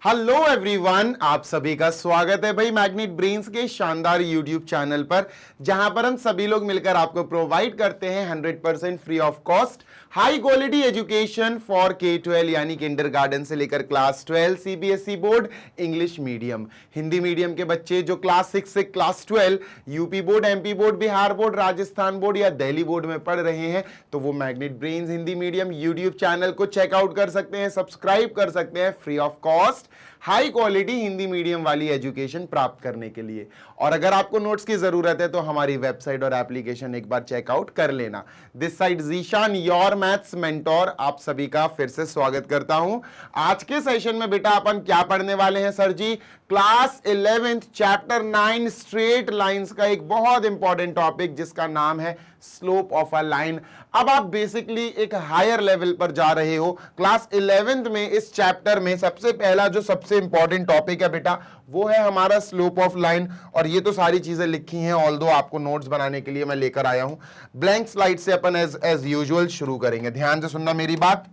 Hello everyone, आप सभी का स्वागत है भाई मैग्नेट ब्रेन्स के शानदार यूट्यूब चैनल पर, जहां पर हम सभी लोग मिलकर आपको प्रोवाइड करते हैं 100% free of cost high quality education for K-12 यानी किंडरगार्टन से लेकर class 12 CBSE board English medium Hindi medium के बच्चे जो क्लास 6 से class 12 UP board, MP board, Bihar board, Rajasthan board या दिल्ली बोर्ड में पढ़ रहे हैं तो वो magnet brains Hindi medium YouTube channel को चेकआउट कर सकते हैं, सब्सक्राइब कर सकते हैं free of cost high quality Hindi medium वाली एजुकेशन प्राप्त करने के लिए। और अगर आपको नोट्स की जरूरत है तो हमारी वेबसाइट और एप्लीकेशन एक बार चेकआउट कर लेना। This side Zeeshan your maths mentor, आप सभी का फिर से स्वागत करता हूं। आज के सेशन में बेटा अपन क्या पढ़ने वाले हैं सर जी? क्लास 11 चैप्टर 9 स्ट्रेट लाइंस का एक बहुत इंपॉर्टेंट टॉपिक जिसका नाम है स्लोप ऑफ अ लाइन। अब आप बेसिकली एक हायर लेवल पर जा रहे हो। क्लास 11th में इस चैप्टर में सबसे पहला जो सबसे इंपॉर्टेंट टॉपिक है बेटा वो है हमारा स्लोप ऑफ लाइन। और ये तो सारी चीजें लिखी हैं, ऑल्दो आपको नोट्स बनाने के लिए मैं लेकर आया हूं। ब्लैंक स्लाइड से अपन एज यूजुअल शुरू करेंगे। ध्यान से सुनना मेरी बात।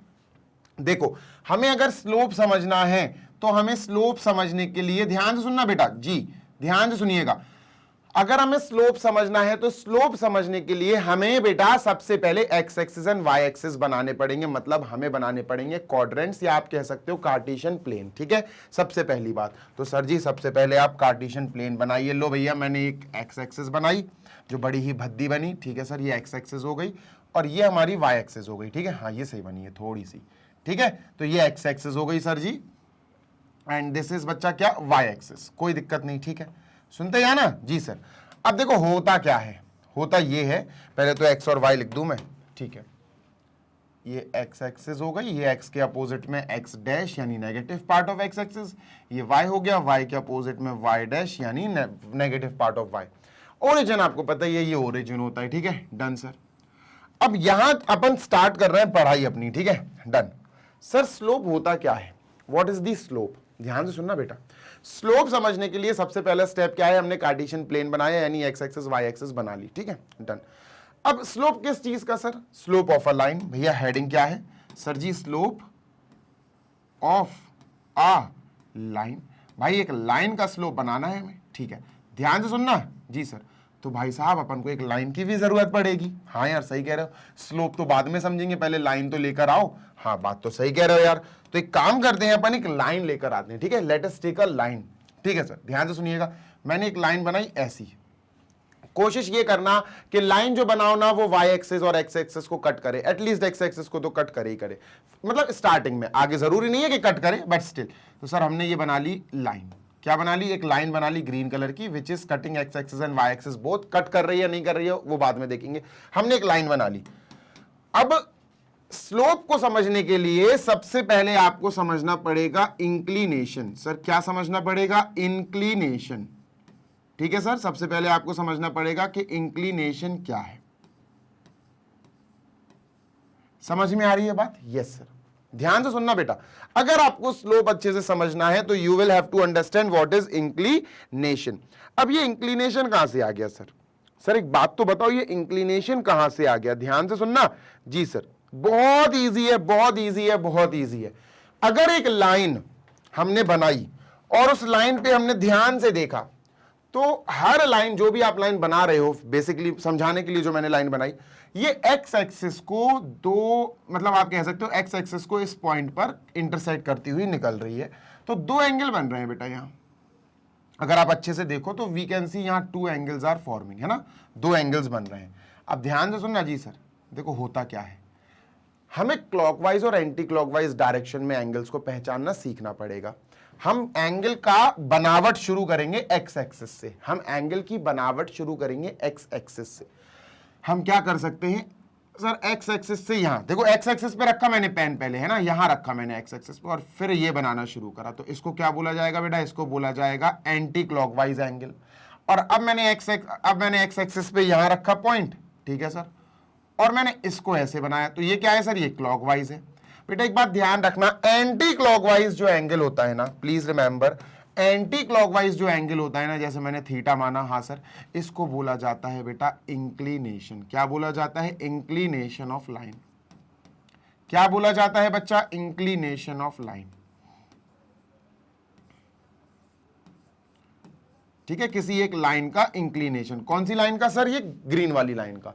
देखो, हमें अगर स्लोप समझना है तो हमें स्लोप समझने के लिए ध्यान से सुनना बेटा जी, ध्यान से सुनिएगा। अगर हमें स्लोप समझना है तो स्लोप समझने के लिए हमें बेटा सबसे पहले X axis and Y axis बनाने पड़ेंगे, मतलब हमें बनाने पड़ेंगे क्वाड्रेंट्स या आप कह सकते हो कार्टेशियन प्लेन। ठीक है, सबसे पहली बात तो सर जी सबसे पहले आप कार्टेशियन प्लेन बनाइए। लो भैया, मैंने एक एक्स एक्सिस बनाई जो बड़ी ही भद्दी बनी। ठीक है सर, ये एक्स एक्सिस हो गई और ये हमारी वाई एक्सिस हो गई। ठीक है, हाँ ये सही बनी है थोड़ी सी। ठीक है, तो ये एक्स एक्सिस हो गई sir ji and this is बच्चा क्या, वाई एक्सिस। कोई दिक्कत नहीं, ठीक है, सुनते हैं ना जी सर। अब देखो होता क्या है, होता ये है, पहले तो एक्स और वाई लिख दूं मैं। ठीक है, ये एक्स एक्सिस हो गई, ये एक्स के अपोजिट में एक्स डैश यानी negative part of X axis, ये वाई हो गया, वाई के अपोजिट में वाई डैश यानी negative part of Y. Origin आपको पता ही है, ये ओरिजिन होता है। ठीक है, डन सर। अब यहां अपन स्टार्ट कर रहे हैं पढ़ाई अपनी। ठीक है, डन सर। स्लोप होता क्या है, व्हाट इज दी स्लोप? ध्यान से सुनना बेटा। स्लोप समझने के लिए सबसे पहला स्टेप क्या है, हमने कार्टेशियन प्लेन बनाया यानी एक्स एक्सिस वाई एक्सिस बना ली। ठीक है, डन। अब स्लोप किस चीज का sir? Slope of a line. भैया हेडिंग क्या है sir ji? Slope of a line. भाई एक लाइन का स्लोप बनाना है हमें। ठीक है, ध्यान से सुनना जी सर। तो भाई साहब अपन को एक लाइन की भी जरूरत पड़ेगी। हाँ यार सही कह रहे हो, स्लोप तो बाद में समझेंगे, पहले लाइन तो लेकर आओ। हाँ बात तो सही कह रहे हो यार। तो एक काम करते हैं अपन, एक लाइन लेकर आते हैं। ठीक है, let us take a line. ठीक है सर, ध्यान से सुनिएगा। मैंने एक लाइन बनाई ऐसी, कोशिश ये करना कि लाइन जो बनाओ ना वो वाई एक्सिस और एक्स एक्सिस को कट करे, एटलीस्ट एक्स एक्सिस को तो कट करे ही करे, मतलब स्टार्टिंग में। आगे जरूरी नहीं है कि कट करे बट स्टिल। तो सर हमने ये बना ली लाइन। क्या बना ली? एक लाइन बना ली ग्रीन कलर की which is cutting X axis and Y axis both. Cut कर रही है नहीं कर रही है वो बाद में देखेंगे। हमने एक लाइन बना ली। अब स्लोप को समझने के लिए सबसे पहले आपको समझना पड़ेगा इंक्लिनेशन। सर क्या समझना पड़ेगा? इंक्लिनेशन। ठीक है सर, सबसे पहले आपको समझना पड़ेगा कि इंक्लिनेशन क्या है। समझ में आ रही है बात? Yes sir. ध्यान से सुनना बेटा, अगर आपको स्लोप अच्छे से समझना है तो you will have to understand what is inclination. अब ये इंक्लिनेशन कहां से आ गया सर? सर एक बात तो बताओ, ये इंक्लिनेशन कहां से आ गया? ध्यान से सुनना जी सर। बहुत इजी है, बहुत इजी है, बहुत इजी है। अगर एक लाइन हमने बनाई और उस लाइन पे हमने ध्यान से देखा तो हर लाइन, जो भी आप लाइन बना रहे हो, बेसिकली समझाने के लिए जो मैंने लाइन बनाई, ये एक्स एक्सिस को दो, मतलब आप कह सकते हो एक्स एक्सिस को इस पॉइंट पर इंटरसेक्ट करती हुई निकल रही है। तो दो एंगल बन रहे हैं बेटा यहां। अगर आप अच्छे से देखो तो वी कैन सी यहां टू एंगल्स आर फॉर्मिंग, है ना, दो एंगल्स बन रहे हैं। अब ध्यान से सुनना जी सर। देखो होता क्या है, हमें क्लॉकवाइज और एंटी क्लॉकवाइज डायरेक्शन में एंगल्स को पहचानना सीखना पड़ेगा। हम एंगल का बनावट शुरू करेंगे एक्स एक्सिस से। हम एंगल की बनावट शुरू करेंगे एक्स एक्सिस से। हम क्या कर सकते हैं सर? एक्स एक्सिस से यहां देखो, एक्स एक्सिस पे रखा मैंने पेन पहले, है ना, यहां रखा मैंने एक्स एक्सिस पे और फिर ये बनाना शुरू करा। तो इसको क्या बोला जाएगा बेटा? इसको बोला जाएगा एंटी क्लॉकवाइज एंगल। और अब मैंने एक्स एक्सिस पे यहां रखा पॉइंट। ठीक है सर, और मैंने इसको ऐसे बनाया। तो ये क्या है सर? ये क्लॉकवाइज है। बेटा एक बात ध्यान रखना, एंटी क्लॉकवाइज जो एंगल होता है ना, प्लीज रिमेंबर, एंटी क्लॉकवाइज जो एंगल होता है ना, जैसे मैंने थीटा माना, हाँ सर, इसको बोला जाता है बेटा इंक्लिनेशन। क्या बोला जाता है? Inclination of line. क्या बोला जाता है बच्चा? Inclination of line. ठीक है, किसी एक लाइन का इंक्लिनेशन। कौन सी लाइन का सर? ये ग्रीन वाली लाइन का।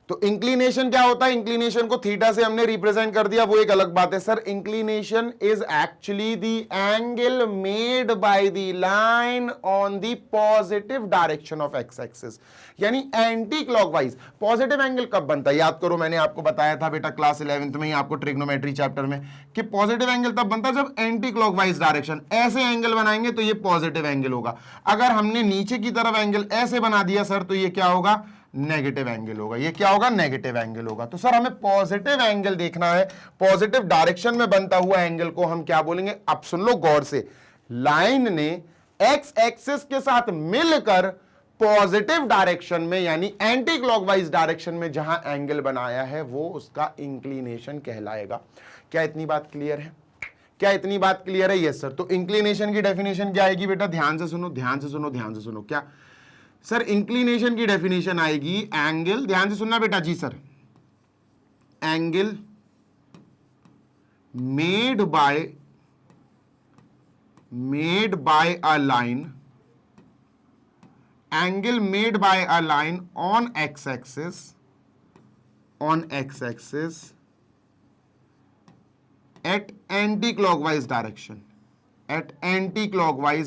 तो इंक्लिनेशन क्या होता है? इंक्लिनेशन को थीटा से हमने रिप्रेजेंट कर दिया, वो एक अलग बात है sir. Inclination is actually the angle made by the line on the positive direction of X axis, यानी एंटी क्लॉकवाइज। पॉजिटिव एंगल कब बनता है? याद करो, मैंने आपको बताया था बेटा क्लास 11th में ही आपको ट्रिग्नोमेट्री चैप्टर में, कि पॉजिटिव एंगल तब बनता है जब एंटी क्लॉकवाइज डायरेक्शन। ऐसे एंगल बनाएंगे तो ये पॉजिटिव एंगल होगा। अगर हमने नीचे की तरफ एंगल ऐसे बना दिया सर, तो ये क्या होगा? नेगेटिव एंगल होगा। ये क्या होगा? नेगेटिव एंगल होगा। तो सर हमें पॉजिटिव एंगल देखना है, पॉजिटिव डायरेक्शन में बनता हुआ एंगल को हम क्या बोलेंगे? अब सुन लो गौर से, लाइन ने एक्स एक्सिस के साथ मिलकर पॉजिटिव डायरेक्शन में यानी एंटी क्लॉकवाइज डायरेक्शन में जहां एंगल बनाया है वो उसका इंक्लिनेशन कहलाएगा। क्या इतनी बात क्लियर है? क्या इतनी बात क्लियर है? Yes sir. तो इंक्लिनेशन की डेफिनेशन क्या आएगी बेटा? ध्यान से सुनो, ध्यान से सुनो, ध्यान से सुनो। क्या सर इंक्लिनेशन की डेफिनेशन आएगी? एंगल, ध्यान से सुनना बेटा जी sir, angle made by a line, angle made by a line on x axis at anticlockwise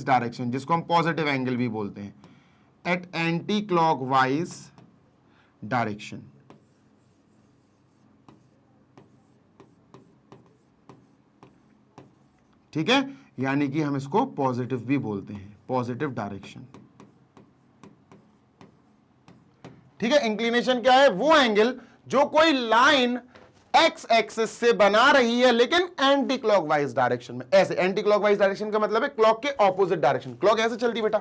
direction, जिसको हम पॉजिटिव एंगल भी बोलते हैं, एट एंटी क्लॉकवाइज डायरेक्शन। ठीक है, यानी कि हम इसको पॉजिटिव भी बोलते हैं, पॉजिटिव डायरेक्शन। ठीक है, इंक्लिनेशन क्या है? वो एंगल जो कोई लाइन एक्स एक्सिस से बना रही है लेकिन एंटी क्लॉकवाइज डायरेक्शन में। ऐसे एंटी क्लॉकवाइज डायरेक्शन का मतलब है क्लॉक के ऑपोजिट डायरेक्शन। क्लॉक ऐसे चलती बेटा,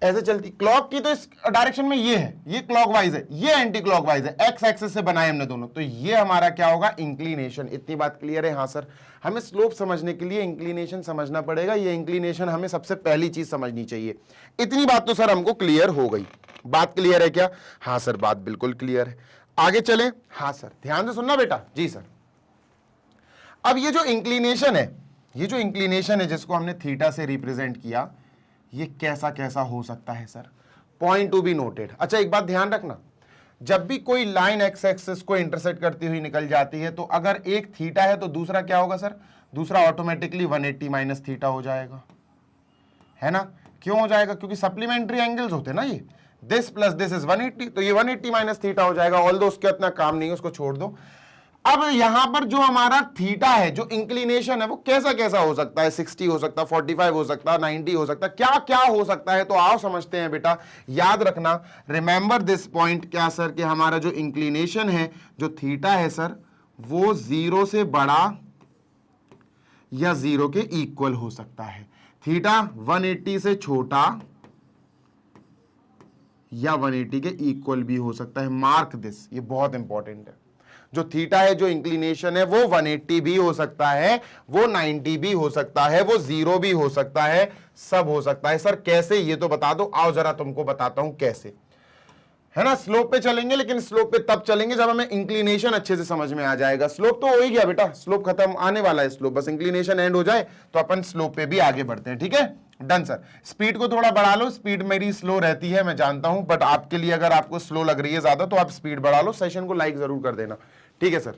ऐसे चलती क्लॉक की, तो इस डायरेक्शन में ये है, ये क्लॉकवाइज है, ये एंटी क्लॉकवाइज है, एक्स एक्सिस से बनाए हमने दोनों, तो ये हमारा क्या होगा? इंक्लिनेशन। इतनी बात क्लियर है? हाँ सर। हमें स्लोप समझने के लिए इंक्लिनेशन समझना पड़ेगा। ये इंक्लिनेशन हमें सबसे पहली चीज समझनी चाहिए। इतनी बात तो सर हमको क्लियर हो गई। बात क्लियर है क्या? हाँ सर, बात बिल्कुल क्लियर है। आगे चले? हाँ सर, ध्यान से सुनना बेटा जी सर। अब ये जो इंक्लिनेशन है, ये जो इंक्लिनेशन है जिसको हमने थीटा से रिप्रेजेंट किया, ये कैसा कैसा हो सकता है sir? Point to be noted. अच्छा एक बात ध्यान रखना, जब भी कोई लाइन एक्स एक्सिस को इंटरसेक्ट करती हुई निकल जाती है तो अगर एक थीटा है तो दूसरा क्या होगा सर? दूसरा ऑटोमेटिकली 180 माइनस थीटा हो जाएगा, है ना? क्यों हो जाएगा? क्योंकि सप्लीमेंट्री एंगल्स होते हैं ना, ये दिस प्लस दिस इज 180, तो ये 180 माइनस थीटा हो जाएगा। ऑल्दो उसका इतना काम नहीं है, उसको छोड़ दो। अब यहां पर जो हमारा थीटा है, जो इंक्लिनेशन है, वो कैसा कैसा हो सकता है? 60 हो सकता है, 45 हो सकता है, 90 हो सकता है, क्या क्या हो सकता है? तो आओ समझते हैं बेटा। याद रखना, रिमेंबर दिस पॉइंट, क्या सर, कि हमारा जो इंक्लिनेशन है, जो थीटा है सर, वो 0 से बड़ा या 0 के इक्वल हो सकता है। थीटा 180 से छोटा या 180 के इक्वल भी हो सकता है। मार्क दिस, ये बहुत इंपॉर्टेंट है। जो थीटा है, जो इंक्लिनेशन है, वो 180 भी हो सकता है, वो 90 भी हो सकता है, वो 0 भी हो सकता है, सब हो सकता है। सर कैसे? ये तो बता दो। आओ जरा तुमको बताता हूं कैसे, है ना? स्लोप पे चलेंगे, लेकिन स्लोप पे तब चलेंगे जब हमें इंक्लिनेशन अच्छे से समझ में आ जाएगा। स्लोप तो हो ही गया बेटा, स्लोप खत्म, आने वाला है स्लोप, बस इंक्लिनेशन एंड हो जाए तो अपन स्लोप पे भी आगे बढ़ते हैं। ठीक है, डन सर। स्पीड को थोड़ा बढ़ा लो, स्पीड मेरी स्लो रहती है मैं जानता हूं, बट आपके लिए अगर आपको स्लो लग रही है ज्यादा तो आप स्पीड बढ़ा लो। सेशन को लाइक जरूर कर देना, ठीक है सर।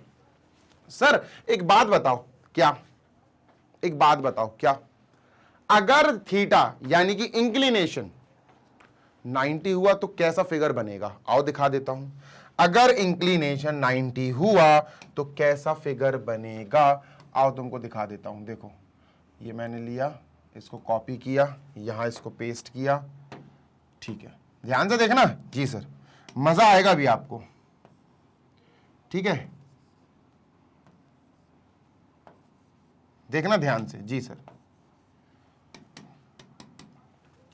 सर एक बात बताओ, क्या एक बात बताओ, क्या अगर थीटा यानी कि इंक्लिनेशन 90 हुआ तो कैसा फिगर बनेगा? आओ दिखा देता हूं। अगर इंक्लिनेशन 90 हुआ तो कैसा फिगर बनेगा? आओ तुमको दिखा देता हूं। देखो, ये मैंने लिया, इसको कॉपी किया, यहां इसको पेस्ट किया, ठीक है, ध्यान से देखना जी सर, मजा आएगा भी आपको, ठीक है, देखना ध्यान से जी सर।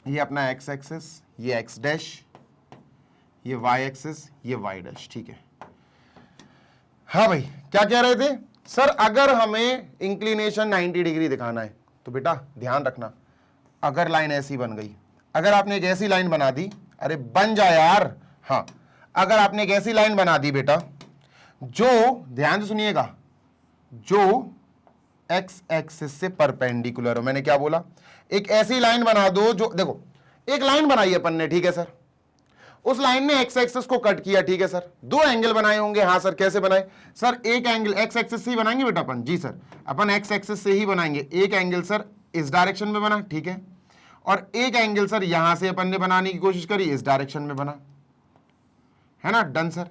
ये अपना एक्स एक्सिस, ये एक्स डैश, ये वाई एक्सिस, ये वाई डैश, ठीक है। हाँ भाई, क्या कह रहे थे सर? अगर हमें इंक्लिनेशन 90 डिग्री दिखाना है तो बेटा ध्यान रखना, अगर लाइन ऐसी बन गई, अगर आपने एक ऐसी लाइन बना दी, अरे बन जा यार, हाँ, अगर आपने एक ऐसी लाइन बना दी बेटा, जो, ध्यान से सुनिएगा, जो एक्स एक्सिस से परपेंडिकुलर हो। मैंने क्या बोला, एक ऐसी लाइन बना दो जो, देखो एक लाइन बनाई अपन ने, ठीक है सर, उस लाइन ने एक्स एक्सिस को कट किया, ठीक है सर, दो एंगल बनाए होंगे, हाँ सर कैसे बनाए सर, एक एंगल एक्स एक्सिस से ही बनाएंगे बेटा अपन, जी सर अपन एक्स एक्सिस से ही बनाएंगे, एक एंगल सर इस डायरेक्शन में बना, ठीक है, और एक एंगल सर यहां से अपन ने बनाने की कोशिश करी, इस डायरेक्शन में बना, है ना, डन सर।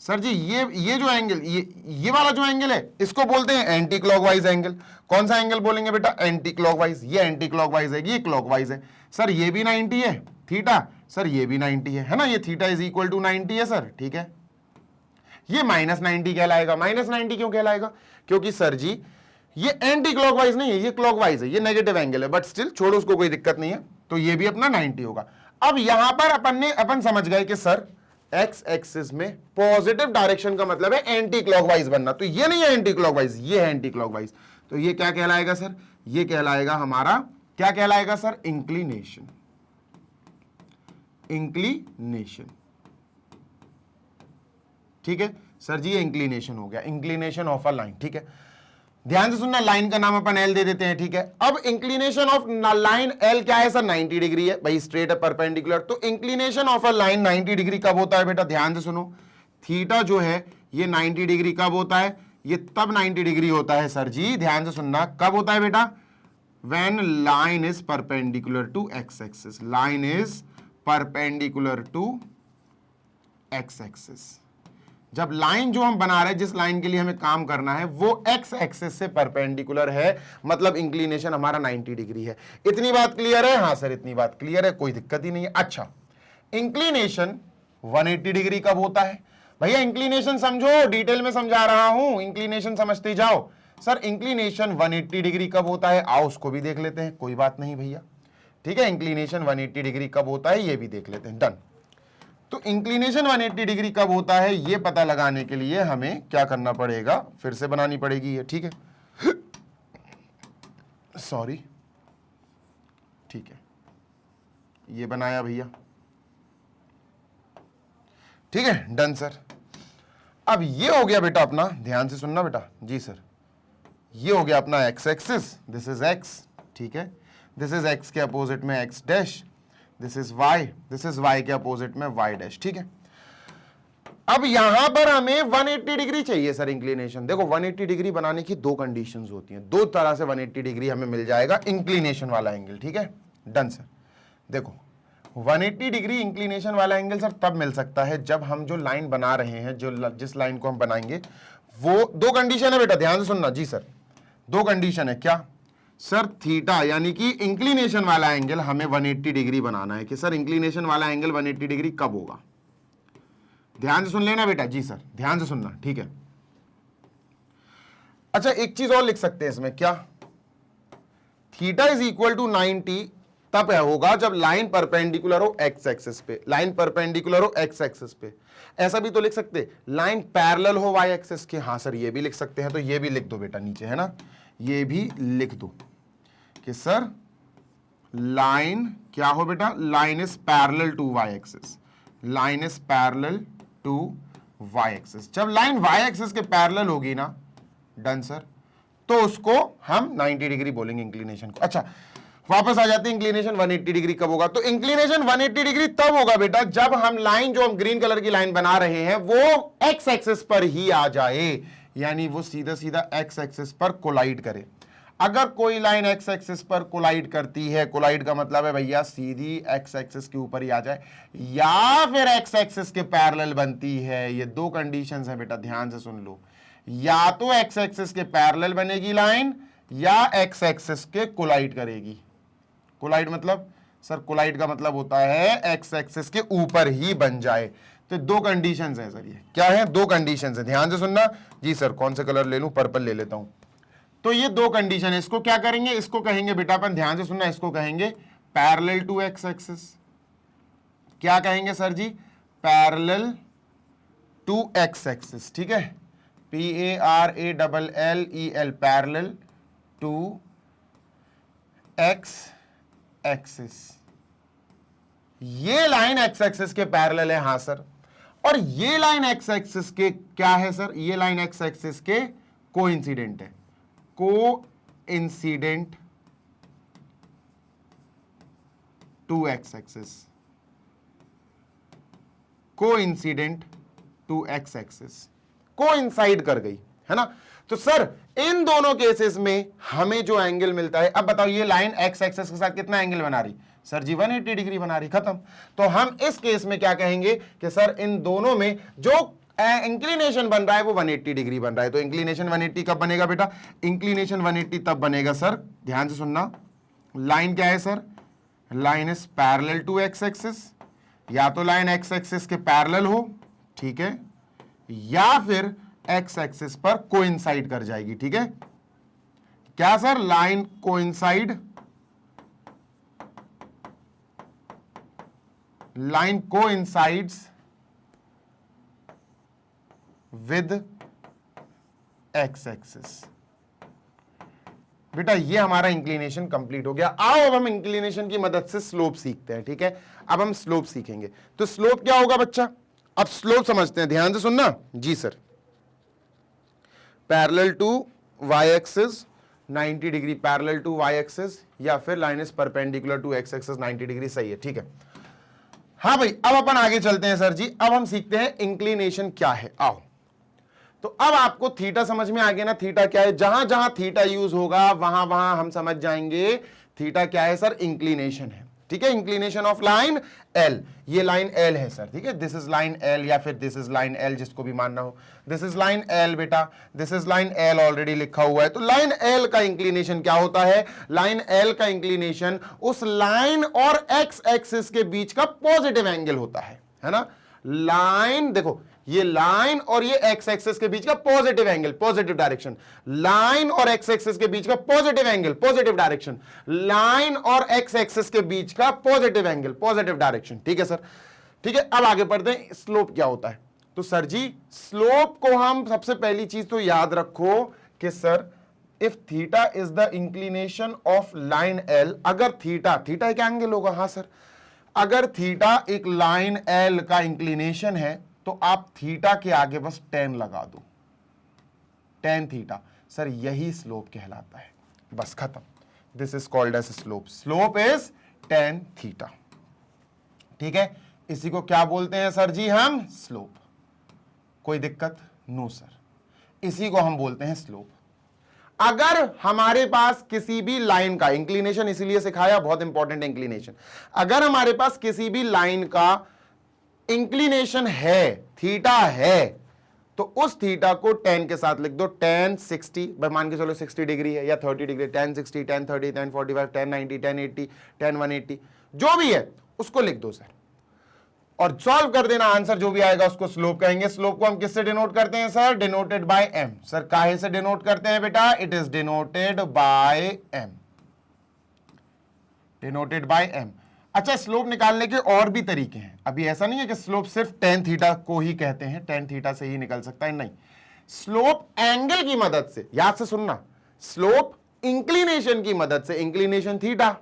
सर जी ये जो एंगल, ये वाला जो एंगल है इसको बोलते हैं एंटी क्लॉकवाइज एंगल। कौन सा एंगल बोलेंगे बेटा, एंटी क्लॉकवाइज। ये एंटी क्लॉकवाइज है, ये क्लॉकवाइज है। सर ये भी 90 है थीटा, सर ये भी 90 है ना, ये थीटा इज इक्वल टू 90 है सर, ठीक है। ये -90 कहलाएगा। -90 क्यों कहलाएगा, क्योंकि सर जी ये एंटी क्लॉकवाइज नहीं है, ये क्लॉकवाइज है, ये नेगेटिव एंगल है, बट स्टिल छोड़ो उसको, कोई दिक्कत नहीं है, तो ये भी अपना 90 होगा। अब यहां पर अपन समझ गए कि सर एक्स एक्सिस में पॉजिटिव डायरेक्शन का मतलब है एंटी क्लॉकवाइज बनना, तो ये नहीं है एंटी क्लॉकवाइज, ये है एंटी क्लॉकवाइज। तो ये क्या कहलाएगा सर, ये कहलाएगा हमारा, क्या कहलाएगा सर, इंक्लिनेशन। इंक्लिनेशन, ठीक है सर जी, ये इंक्लिनेशन हो गया, इंक्लिनेशन ऑफ अ लाइन, ठीक है। ध्यान से सुनना, लाइन का नाम अपन एल दे देते हैं, ठीक है। अब इंक्लिनेशन ऑफ लाइन एल क्या है सर, 90 डिग्री है भाई, स्ट्रेट है, परपेंडिकुलर। तो inclination of a line 90 degree कब होता है बेटा, ध्यान से सुनो, थीटा जो है ये 90 डिग्री कब होता है, ये तब 90 डिग्री होता है सर जी, ध्यान से सुनना, कब होता है बेटा, when line is perpendicular to x axis, line is perpendicular to x axis. जब लाइन जो हम बना रहे हैं, जिस लाइन के लिए हमें काम करना है, वो एक्स एक्सिस से परपेंडिकुलर है, मतलब इंक्लिनेशन हमारा 90 डिग्री है। इतनी बात क्लियर है, हाँ सर इतनी बात क्लियर है, कोई दिक्कत ही नहीं है। अच्छा, इंक्लिनेशन 180 डिग्री कब होता है भैया, इंक्लिनेशन समझो, डिटेल में समझा रहा हूं, इंक्लिनेशन समझते जाओ। सर इंक्लिनेशन 180 डिग्री कब होता है, आओ उसको भी देख लेते हैं, कोई बात नहीं भैया, ठीक है। इंक्लिनेशन 180 डिग्री कब होता है ये भी देख लेते हैं, डन। तो इंक्लिनेशन 180 डिग्री कब होता है ये पता लगाने के लिए हमें क्या करना पड़ेगा, फिर से बनानी पड़ेगी ये, ठीक है, सॉरी, ठीक है, ये बनाया भैया, ठीक है, डन सर। अब ये हो गया बेटा अपना, ध्यान से सुनना बेटा, जी सर, ये हो गया अपना x axis, this is x, ठीक है, दिस इज एक्स के अपोजिट में x dash, this is y, this is y के अपोजिट में वाई डैश, ठीक है। अब यहां पर हमें 180 डिग्री चाहिए सर इंक्लिनेशन। देखो 180 डिग्री बनाने की दो कंडीशंस होती हैं, दो तरह से 180 डिग्री हमें मिल जाएगा इंक्लिनेशन वाला एंगल, ठीक है, डन सर। देखो 180 डिग्री इंक्लिनेशन वाला एंगल सर तब मिल सकता है जब हम जो लाइन बना रहे हैं, जो जिस लाइन को हम बनाएंगे, वो दो कंडीशन है बेटा, ध्यान से सुनना, जी सर, दो कंडीशन है, क्या सर, थीटा यानी कि इंक्लिनेशन वाला एंगल हमें 180 डिग्री बनाना है, कि सर इंक्लिनेशन वाला एंगल 180 डिग्री कब होगा, ध्यान से सुन लेना बेटा, जी सर ध्यान से सुनना, ठीक है। अच्छा एक चीज और लिख सकते हैं इसमें, क्या, थीटा इज इक्वल टू 90 तब होगा जब लाइन परपेंडिकुलर हो एक्स एक्सिस पे, लाइन परपेंडिकुलर हो एक्स एक्सिस पे। ऐसा भी तो लिख सकते, लाइन पैरेलल हो वाई एक्सिस के, हाँ सर ये भी लिख सकते हैं, तो ये भी लिख दो बेटा नीचे, है ना, ये भी लिख दो कि सर लाइन क्या हो बेटा, line is parallel to y axis, line is parallel to y axis. जब लाइन वाई एक्सिस के पैरेलल होगी ना, डन सर, तो उसको हम 90 डिग्री बोलेंगे इंक्लिनेशन को। अच्छा वापस आ जाते हैं, इंक्लिनेशन 180 डिग्री कब होगा, तो इंक्लिनेशन 180 डिग्री तब होगा बेटा जब हम लाइन, जो हम ग्रीन कलर की लाइन बना रहे हैं, वो एक्स एक्सिस पर ही आ जाए, यानी वो सीधा सीधा एक्स एक्सिस पर कोलाइड करे। अगर कोई लाइन एक्स एक्सिस पर कोलाइड करती है, कोलाइड का मतलब है भैया सीधी एक्स एक्सिस के ऊपर ही आ जाए, या फिर एक्स एक्सिस के पैरेलल बनती है, ये दो कंडीशंस हैं बेटा, ध्यान से सुन लो, या तो एक्स एक्सिस के पैरेलल बनेगी लाइन, या एक्स एक्सिस के कोलाइड करेगी। कोलाइड मतलब सर, कोलाइड का मतलब होता है एक्स एक्सिस के ऊपर ही बन जाए। तो दो कंडीशंस हैं सर, ये क्या है, दो कंडीशंस हैं, ध्यान से सुनना। जी सर कौन से कलर ले लूं, पर्पल ले लेता हूं। तो ये दो कंडीशन है, इसको क्या करेंगे, इसको कहेंगे बेटा अपन, ध्यान से सुनना, इसको कहेंगे पैरेलल टू एक्स एक्सिस। क्या कहेंगे सर जी, पैरेलल टू एक्स एक्सिस, ठीक है, PARALLEL, parallel to x axis. ये लाइन एक्स एक्सिस के पैरेलल है, हाँ सर, और ये लाइन एक्स एक्सिस के क्या है सर, ये लाइन एक्स एक्सिस के कोइंसिडेंट है। को इंसिडेंट टू एक्स एक्सिस, को इंसिडेंट टू एक्स एक्सिस, को इंसाइड कर गई, है ना। तो सर इन दोनों केसेस में हमें जो एंगल मिलता है, अब बताओ ये लाइन एक्स एक्सिस के साथ कितना एंगल बना रही, सर जी 180 डिग्री बना रही, खत्म। तो हम इस केस में क्या कहेंगे कि सर इन दोनों में जो इंक्लिनेशन बन रहा है वो 180 डिग्री बन रहा है। तो इंक्लिनेशन 180 कब बनेगा बेटा, इंक्लिनेशन 180 तब बनेगा सर, ध्यान से सुनना, लाइन क्या है sir, line is parallel to x axis, या तो लाइन एक्स एक्सिस के पैरेलल हो, ठीक है, या फिर एक्स एक्सिस पर कोइंसाइड कर जाएगी, ठीक है। क्या sir, line coincide, line coincides with x axis. बेटा ये हमारा इंक्लिनेशन कंप्लीट हो गया। आओ अब हम इंक्लिनेशन की मदद से स्लोप सीखते हैं, ठीक है। अब हम स्लोप सीखेंगे। तो स्लोप क्या होगा बच्चा, अब स्लोप समझते हैं, ध्यान से सुनना जी sir. Parallel to y axis 90 degree, parallel to y axis, या फिर line is perpendicular to x axis 90 degree, सही है, ठीक है। हाँ भाई अब अपन आगे चलते हैं सर जी, अब हम सीखते हैं इंक्लिनेशन क्या है। आओ, तो अब आपको थीटा समझ में आ गया ना, थीटा क्या है, जहां जहां थीटा यूज होगा वहां वहां हम समझ जाएंगे थीटा क्या है सर, इंक्लिनेशन है, ठीक है। इंक्लिनेशन ऑफ लाइन एल, ये लाइन एल है सर, ठीक है, दिस इज लाइन एल या फिर दिस इज लाइन एल, जिसको भी मानना हो, दिस इज लाइन एल बेटा, this is line L already लिखा हुआ है। तो लाइन एल का इंक्लिनेशन क्या होता है, लाइन एल का इंक्लिनेशन उस लाइन और एक्स एक्सिस के बीच का पॉजिटिव एंगल होता है ना। लाइन देखो, ये लाइन और ये एक्स एक्सिस के बीच का positive angle, positive direction, line और एक्स एक्सिस के बीच का positive angle, positive direction, line और एक्स एक्सिस के बीच का पॉजिटिव एंगल, पॉजिटिव डायरेक्शन, ठीक है सर, ठीक है। अब आगे बढ़ते हैं, स्लोप क्या होता है। तो सर जी स्लोप को हम सबसे पहली चीज तो याद रखो कि sir if theta is the inclination of line L, अगर थीटा, थीटा एक एंगल होगा, हाँ सर, अगर थीटा एक लाइन एल का इंक्लिनेशन है तो आप थीटा के आगे बस tan लगा दो, tan थीटा, सर यही स्लोप कहलाता है, बस खत्म। This is called as slope, slope is tan theta, ठीक है। इसी को क्या बोलते हैं सर जी हम, स्लोप। कोई दिक्कत, नो सर, इसी को हम बोलते हैं स्लोप। अगर हमारे पास किसी भी लाइन का इंक्लिनेशन, इसीलिए सिखाया, बहुत इंपॉर्टेंट इंक्लिनेशन, अगर हमारे पास किसी भी लाइन का इंक्लिनेशन है, थीटा है, तो उस थीटा को tan के साथ लिख दो, tan 60, मान के चलो 60 डिग्री है या 30 degree, tan 60, tan 30, tan 45, tan 90, tan 80, tan 180, जो भी है उसको लिख दो सर, और सॉल्व कर देना, आंसर जो भी आएगा उसको स्लोप कहेंगे। स्लोप को हम किससे डिनोट करते हैं sir, denoted by m। Sir काहे से डिनोट करते हैं बेटा, it is denoted bye m, denoted by m। अच्छा, स्लोप निकालने के और भी तरीके हैं, अभी ऐसा नहीं है कि स्लोप सिर्फ tan थीटा को ही कहते हैं, tan थीटा से ही निकल सकता है, नहीं, स्लोप एंगल की मदद से, याद से सुनना, स्लोप इंक्लिनेशन की मदद से, inclination theta,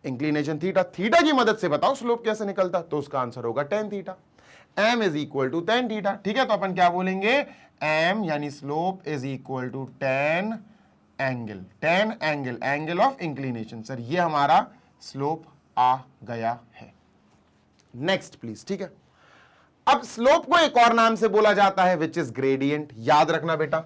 inclination theta, theta की मदद से बताओ स्लोप कैसे निकलता, तो उसका आंसर होगा tan theta, m is equal to tan theta, ठीक है। तो अपन क्या बोलेंगे, m यानी slope is equal to tan angle, tan angle, angle of inclination, sir ये हमारा स्लोप आ गया है। नेक्स्ट प्लीज, ठीक है। अब स्लोप को एक और नाम से बोला जाता है विच इज ग्रेडियंट, याद रखना बेटा,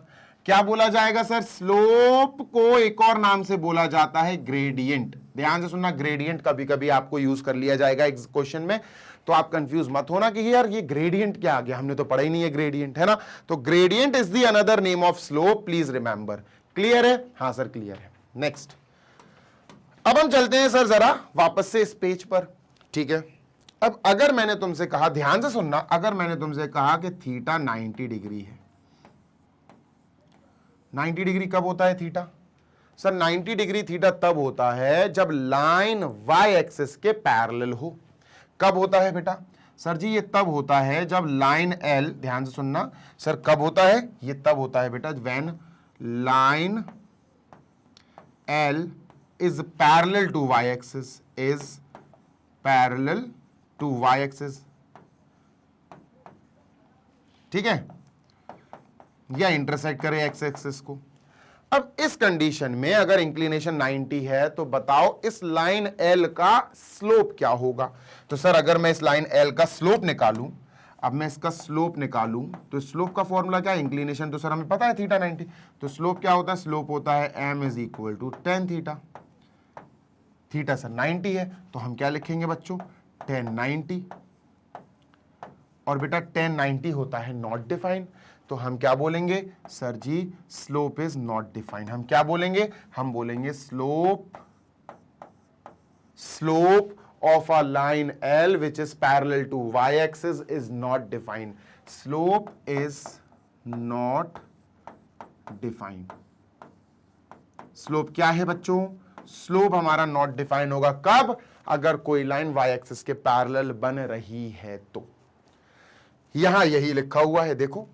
क्या बोला जाएगा सर, स्लोप को एक और नाम से बोला जाता है ग्रेडियंट। ध्यान से सुनना, ग्रेडियंट कभी कभी आपको यूज कर लिया जाएगा एक क्वेश्चन में, तो आप कंफ्यूज मत होना कि यार ये ग्रेडियंट क्या आ गया, हमने तो पढ़ा ही नहीं है ग्रेडियंट, है ना। तो gradient is the another name of slope, please remember. Clear है, हाँ सर क्लियर है। नेक्स्ट, अब हम चलते हैं सर जरा वापस से इस पेज पर, ठीक है। अब अगर मैंने तुमसे कहा, ध्यान से सुनना, अगर मैंने तुमसे कहा कि थीटा 90 डिग्री है, 90 डिग्री कब होता है थीटा, सर 90 डिग्री थीटा तब होता है जब लाइन वाई एक्सिस के पैरेलल हो। कब होता है बेटा, सर जी ये तब होता है जब लाइन एल, ध्यान से सुनना सर, कब होता है, ये तब होता है बेटा when line L is parallel to y-axis, is parallel to y-axis, ठीक है, या इंटरसेक्ट करे x एक्सिस को। अब इस कंडीशन में अगर इंक्लिनेशन 90 है तो बताओ इस लाइन एल का स्लोप क्या होगा। तो सर अगर मैं इस लाइन एल का स्लोप निकालूं, अब मैं इसका स्लोप निकालूं तो स्लोप का फॉर्मूला क्या है, इंक्लिनेशन तो सर हमें पता है थीटा 90, तो स्लोप क्या होता है, स्लोप होता है m is equal to tan theta. Theta sir 90 है तो हम क्या लिखेंगे बच्चों, टेन 90, और बेटा टेन 90 होता है नॉट डिफाइन, तो हम क्या बोलेंगे sir ji, slope is not defined. हम क्या बोलेंगे, हम बोलेंगे slope of a line L which is parallel to y-axis is not defined. Slope is not defined. Slope क्या है बच्चों, स्लोप हमारा नॉट डिफाइन होगा कब, अगर कोई लाइन y एक्सिस के पैरेलल बन रही है तो। यहां यही लिखा हुआ है, देखो,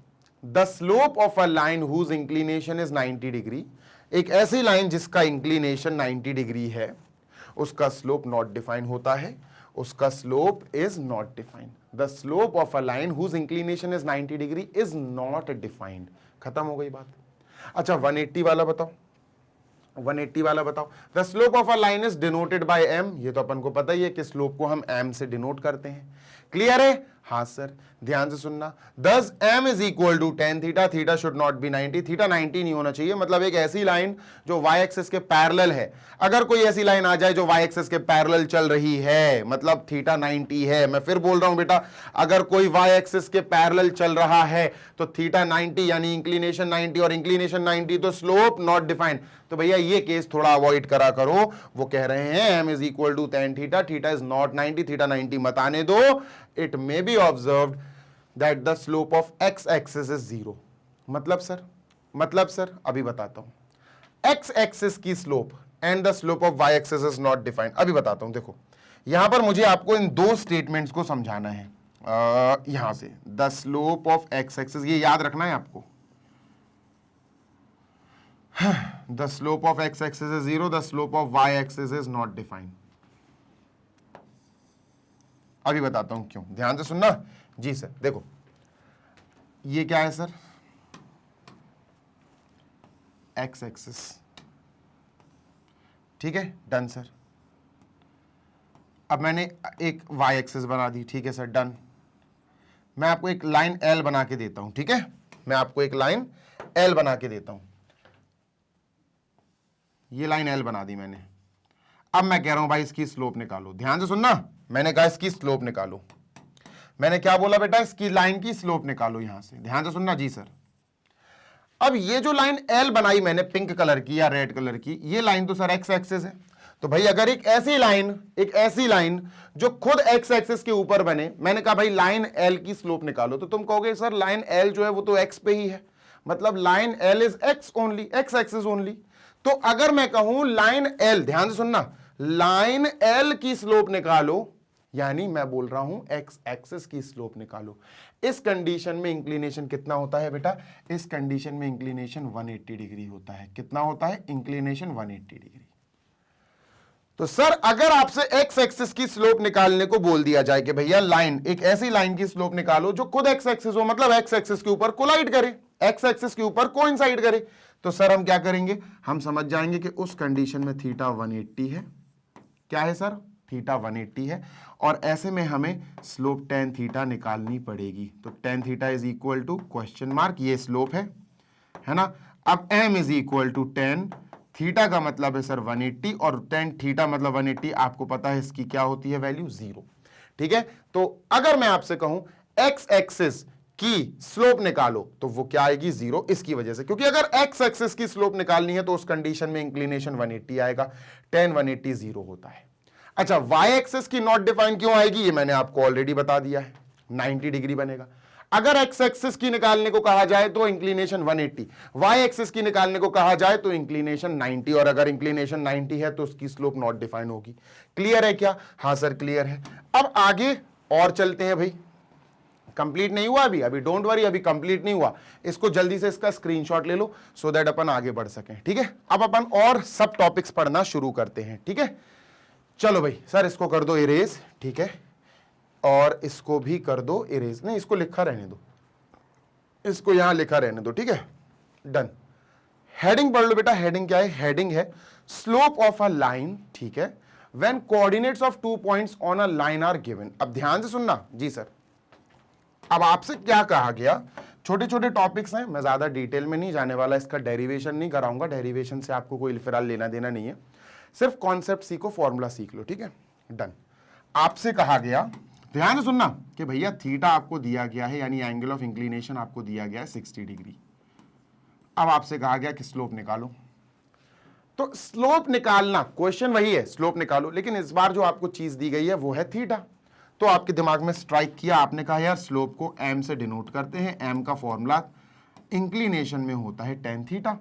the slope of a line whose inclination is 90 degree, एक ऐसी लाइन जिसका इंक्लिनेशन 90 डिग्री है उसका स्लोप नॉट डिफाइन होता है, उसका slope is not defined. The slope of a line whose inclination is 90 degree is not defined. खत्म हो गई बात। अच्छा 180 वाला बताओ, 180 वाला बताओ, the slope of a line is denoted by m, ये तो अपन को पता ही है कि स्लोप को हम एम से डिनोट करते हैं। क्लियर है, हाँ सर, ध्यान से सुनना, दस m is equal to tan theta, theta should not be 90, theta 90 नहीं होना चाहिए, मतलब एक ऐसी लाइन जो y एक्सिस के पैरेलल है, अगर कोई ऐसी लाइन आ जाए जो y एक्सिस के पैरेलल चल रही है, मतलब थीटा 90 है। मैं फिर बोल रहा हूं बेटा, अगर कोई y एक्सिस के पैरेलल चल रहा है तो थीटा 90 यानी इंक्लिनेशन 90, और इंक्लिनेशन 90 तो स्लोप नॉट डिफाइंड। तो भैया ये केस थोड़ा अवॉइड करा करो, वो कह रहे हैं m is equal to tan theta, theta is not 90, theta 90 मत आने दो। It may be observed that the slope of x axis is 0। मतलब सर अभी बताता हूं, x axis की slope and the slope of y axis is not defined। अभी बताता हूं, देखो यहां पर मुझे आपको इन दो स्टेटमेंट्स को समझाना है। यहां से the slope of x axis, ये याद रखना है आपको, the slope of x axis is 0, the slope of y axis is not defined। अभी बताता हूं क्यों, ध्यान से सुनना जी सर। देखो ये क्या है सर, एक्स एक्सिस, ठीक है, डन सर। अब मैंने एक वाई एक्सिस बना दी, ठीक है सर, डन। मैं आपको एक लाइन एल बना के देता हूं, ठीक है, मैं आपको एक लाइन एल बना के देता हूं, ये लाइन एल बना दी मैंने। अब मैं कह रहा हूं भाई इसकी स्लोप निकालो, ध्यान से सुनना, मैंने कहा इसकी स्लोप निकालो। मैंने क्या बोला बेटा, इसकी लाइन की स्लोप निकालो, यहां से ध्यान से सुनना जी सर। अब ये जो लाइन एल बनाई मैंने पिंक कलर की या रेड कलर की, ये लाइन तो सर एक्स एक्सिस है। तो भाई अगर एक ऐसी लाइन जो खुद एक्स एक्सिस के ऊपर बने, मैंने कहा भाई लाइन एल की स्लोप निकालो, तो तुम कहोगे सर लाइन एल जो है वो तो एक्स पे ही है, मतलब line L is x only, x axis only. तो अगर मैं कहूं लाइन एल, ध्यान से सुनना, लाइन एल की स्लोप निकालो, यानी मैं बोल रहा हूं एक्स एक्सिस की स्लोप निकालो। इस कंडीशन में इंक्लिनेशन कितना होता है बेटा, इस कंडीशन में इंक्लिनेशन 180 डिग्री होता है। कितना होता है, इंक्लिनेशन 180 डिग्री। तो सर अगर आपसे एक्स एक्सिस की स्लोप निकालने को बोल दिया जाए कि भैया लाइन, एक ऐसी लाइन की स्लोप निकालो जो खुद एक्स एक्सिस हो, मतलब एक्स एक्सिस के ऊपर कोलाइड करे, एक्स एक्सिस के ऊपर कोइंसाइड करे, तो सर हम क्या करेंगे, हम समझ जाएंगे कि उस कंडीशन में थीटा 180 है। क्या है सर, थीटा 180 है, और ऐसे में हमें स्लोप टेन थीटा निकालनी पड़ेगी। तो tan theta is equal to question mark, ये स्लोप है ना। अब m is equal to tan, theta का मतलब है सर 180, और टेन थीटा मतलब 180, आपको पता है इसकी क्या होती है वैल्यू, 0। ठीक है, तो अगर मैं आपसे कहूं एक्स एक्सिस की स्लोप निकालो तो वो क्या आएगी, 0, इसकी वजह से, क्योंकि अगर एक्स एक्सिस की स्लोप निकालनी है तो उस कंडीशन में इंक्लिनेशन 180 आएगा, टेन 180 0 होता है। अच्छा y एक्सिस की नॉट डिफाइन क्यों आएगी, ये मैंने आपको ऑलरेडी बता दिया है, 90 डिग्री बनेगा। अगर x एक्सिस की निकालने को कहा जाए तो इंक्लिनेशन 180, y एक्सिस की निकालने को कहा जाए तो इंक्लिनेशन 90, और अगर इंक्लिनेशन 90 है तो उसकी स्लोप नॉट डिफाइन होगी। क्लियर है क्या, हाँ सर क्लियर है। अब आगे और चलते हैं भाई, कंप्लीट नहीं हुआ अभी डोंट वरी, अभी कंप्लीट नहीं हुआ, इसको जल्दी से इसका स्क्रीनशॉट ले लो सो दैट अपन आगे बढ़ सकें। ठीक है, अब अपन और सब टॉपिक्स पढ़ना शुरू करते हैं। ठीक है, चलो भाई सर इसको कर दो इरेज, ठीक है, और इसको भी कर दो इरेज, नहीं इसको लिखा रहने दो, इसको यहां लिखा रहने दो, ठीक है, डन। हेडिंग पढ़ लो बेटा, हेडिंग क्या है? हेडिंग है स्लोप ऑफ अ लाइन, ठीक है, when coordinates of 2 points on a line are given. अब ध्यान से सुनना जी सर, अब आपसे क्या कहा गया, छोटे छोटे टॉपिक्स हैं, मैं ज्यादा डिटेल में नहीं जाने वाला, इसका डेरिवेशन नहीं कराऊंगा, डेरिवेशन से आपको कोई फिलहाल लेना देना नहीं है, सिर्फ कॉन्सेप्ट सीखो, फॉर्मूला सीख लो, ठीक है, डन। आपसे कहा गया, ध्यान से सुनना, कि भैया थीटा आपको दिया गया है, यानी एंगल ऑफ इंक्लिनेशन आपको दिया गया है 60 डिग्री। अब आपसे कहा गया कि स्लोप निकालो, तो स्लोप निकालना, क्वेश्चन वही है, स्लोप निकालो, लेकिन इस बार जो आपको चीज दी गई है वो है थीटा। तो आपके दिमाग में स्ट्राइक किया, आपने कहा यार स्लोप को एम से डिनोट करते हैं, एम का फॉर्मूला इंक्लिनेशन में होता है टेन थीटा।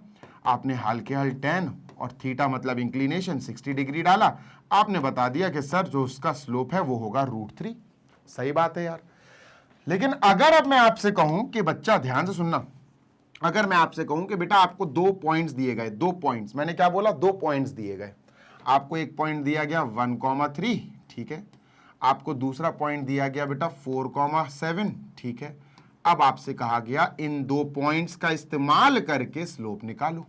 आपने हाल के हाल टेन और थीटा मतलब इंक्लिनेशन 60 डिग्री डाला, आपने बता दिया कि सर जो उसका स्लोप है वो होगा √3। सही बात है यार, लेकिन अगर अब मैं आपसे कहूं कि बच्चा ध्यान से सुनना, अगर मैं आपसे कहूं कि बेटा आपको 2 पॉइंट्स दिए गए, 2 पॉइंट्स, मैंने क्या बोला, 2 पॉइंट्स दिए गए, आपको एक पॉइंट दिया गया 1,3, ठीक है, आपको दूसरा पॉइंट दिया गया बेटा 4,7, ठीक है। अब आपसे कहा गया इन 2 पॉइंट्स का इस्तेमाल करके स्लोप निकालो।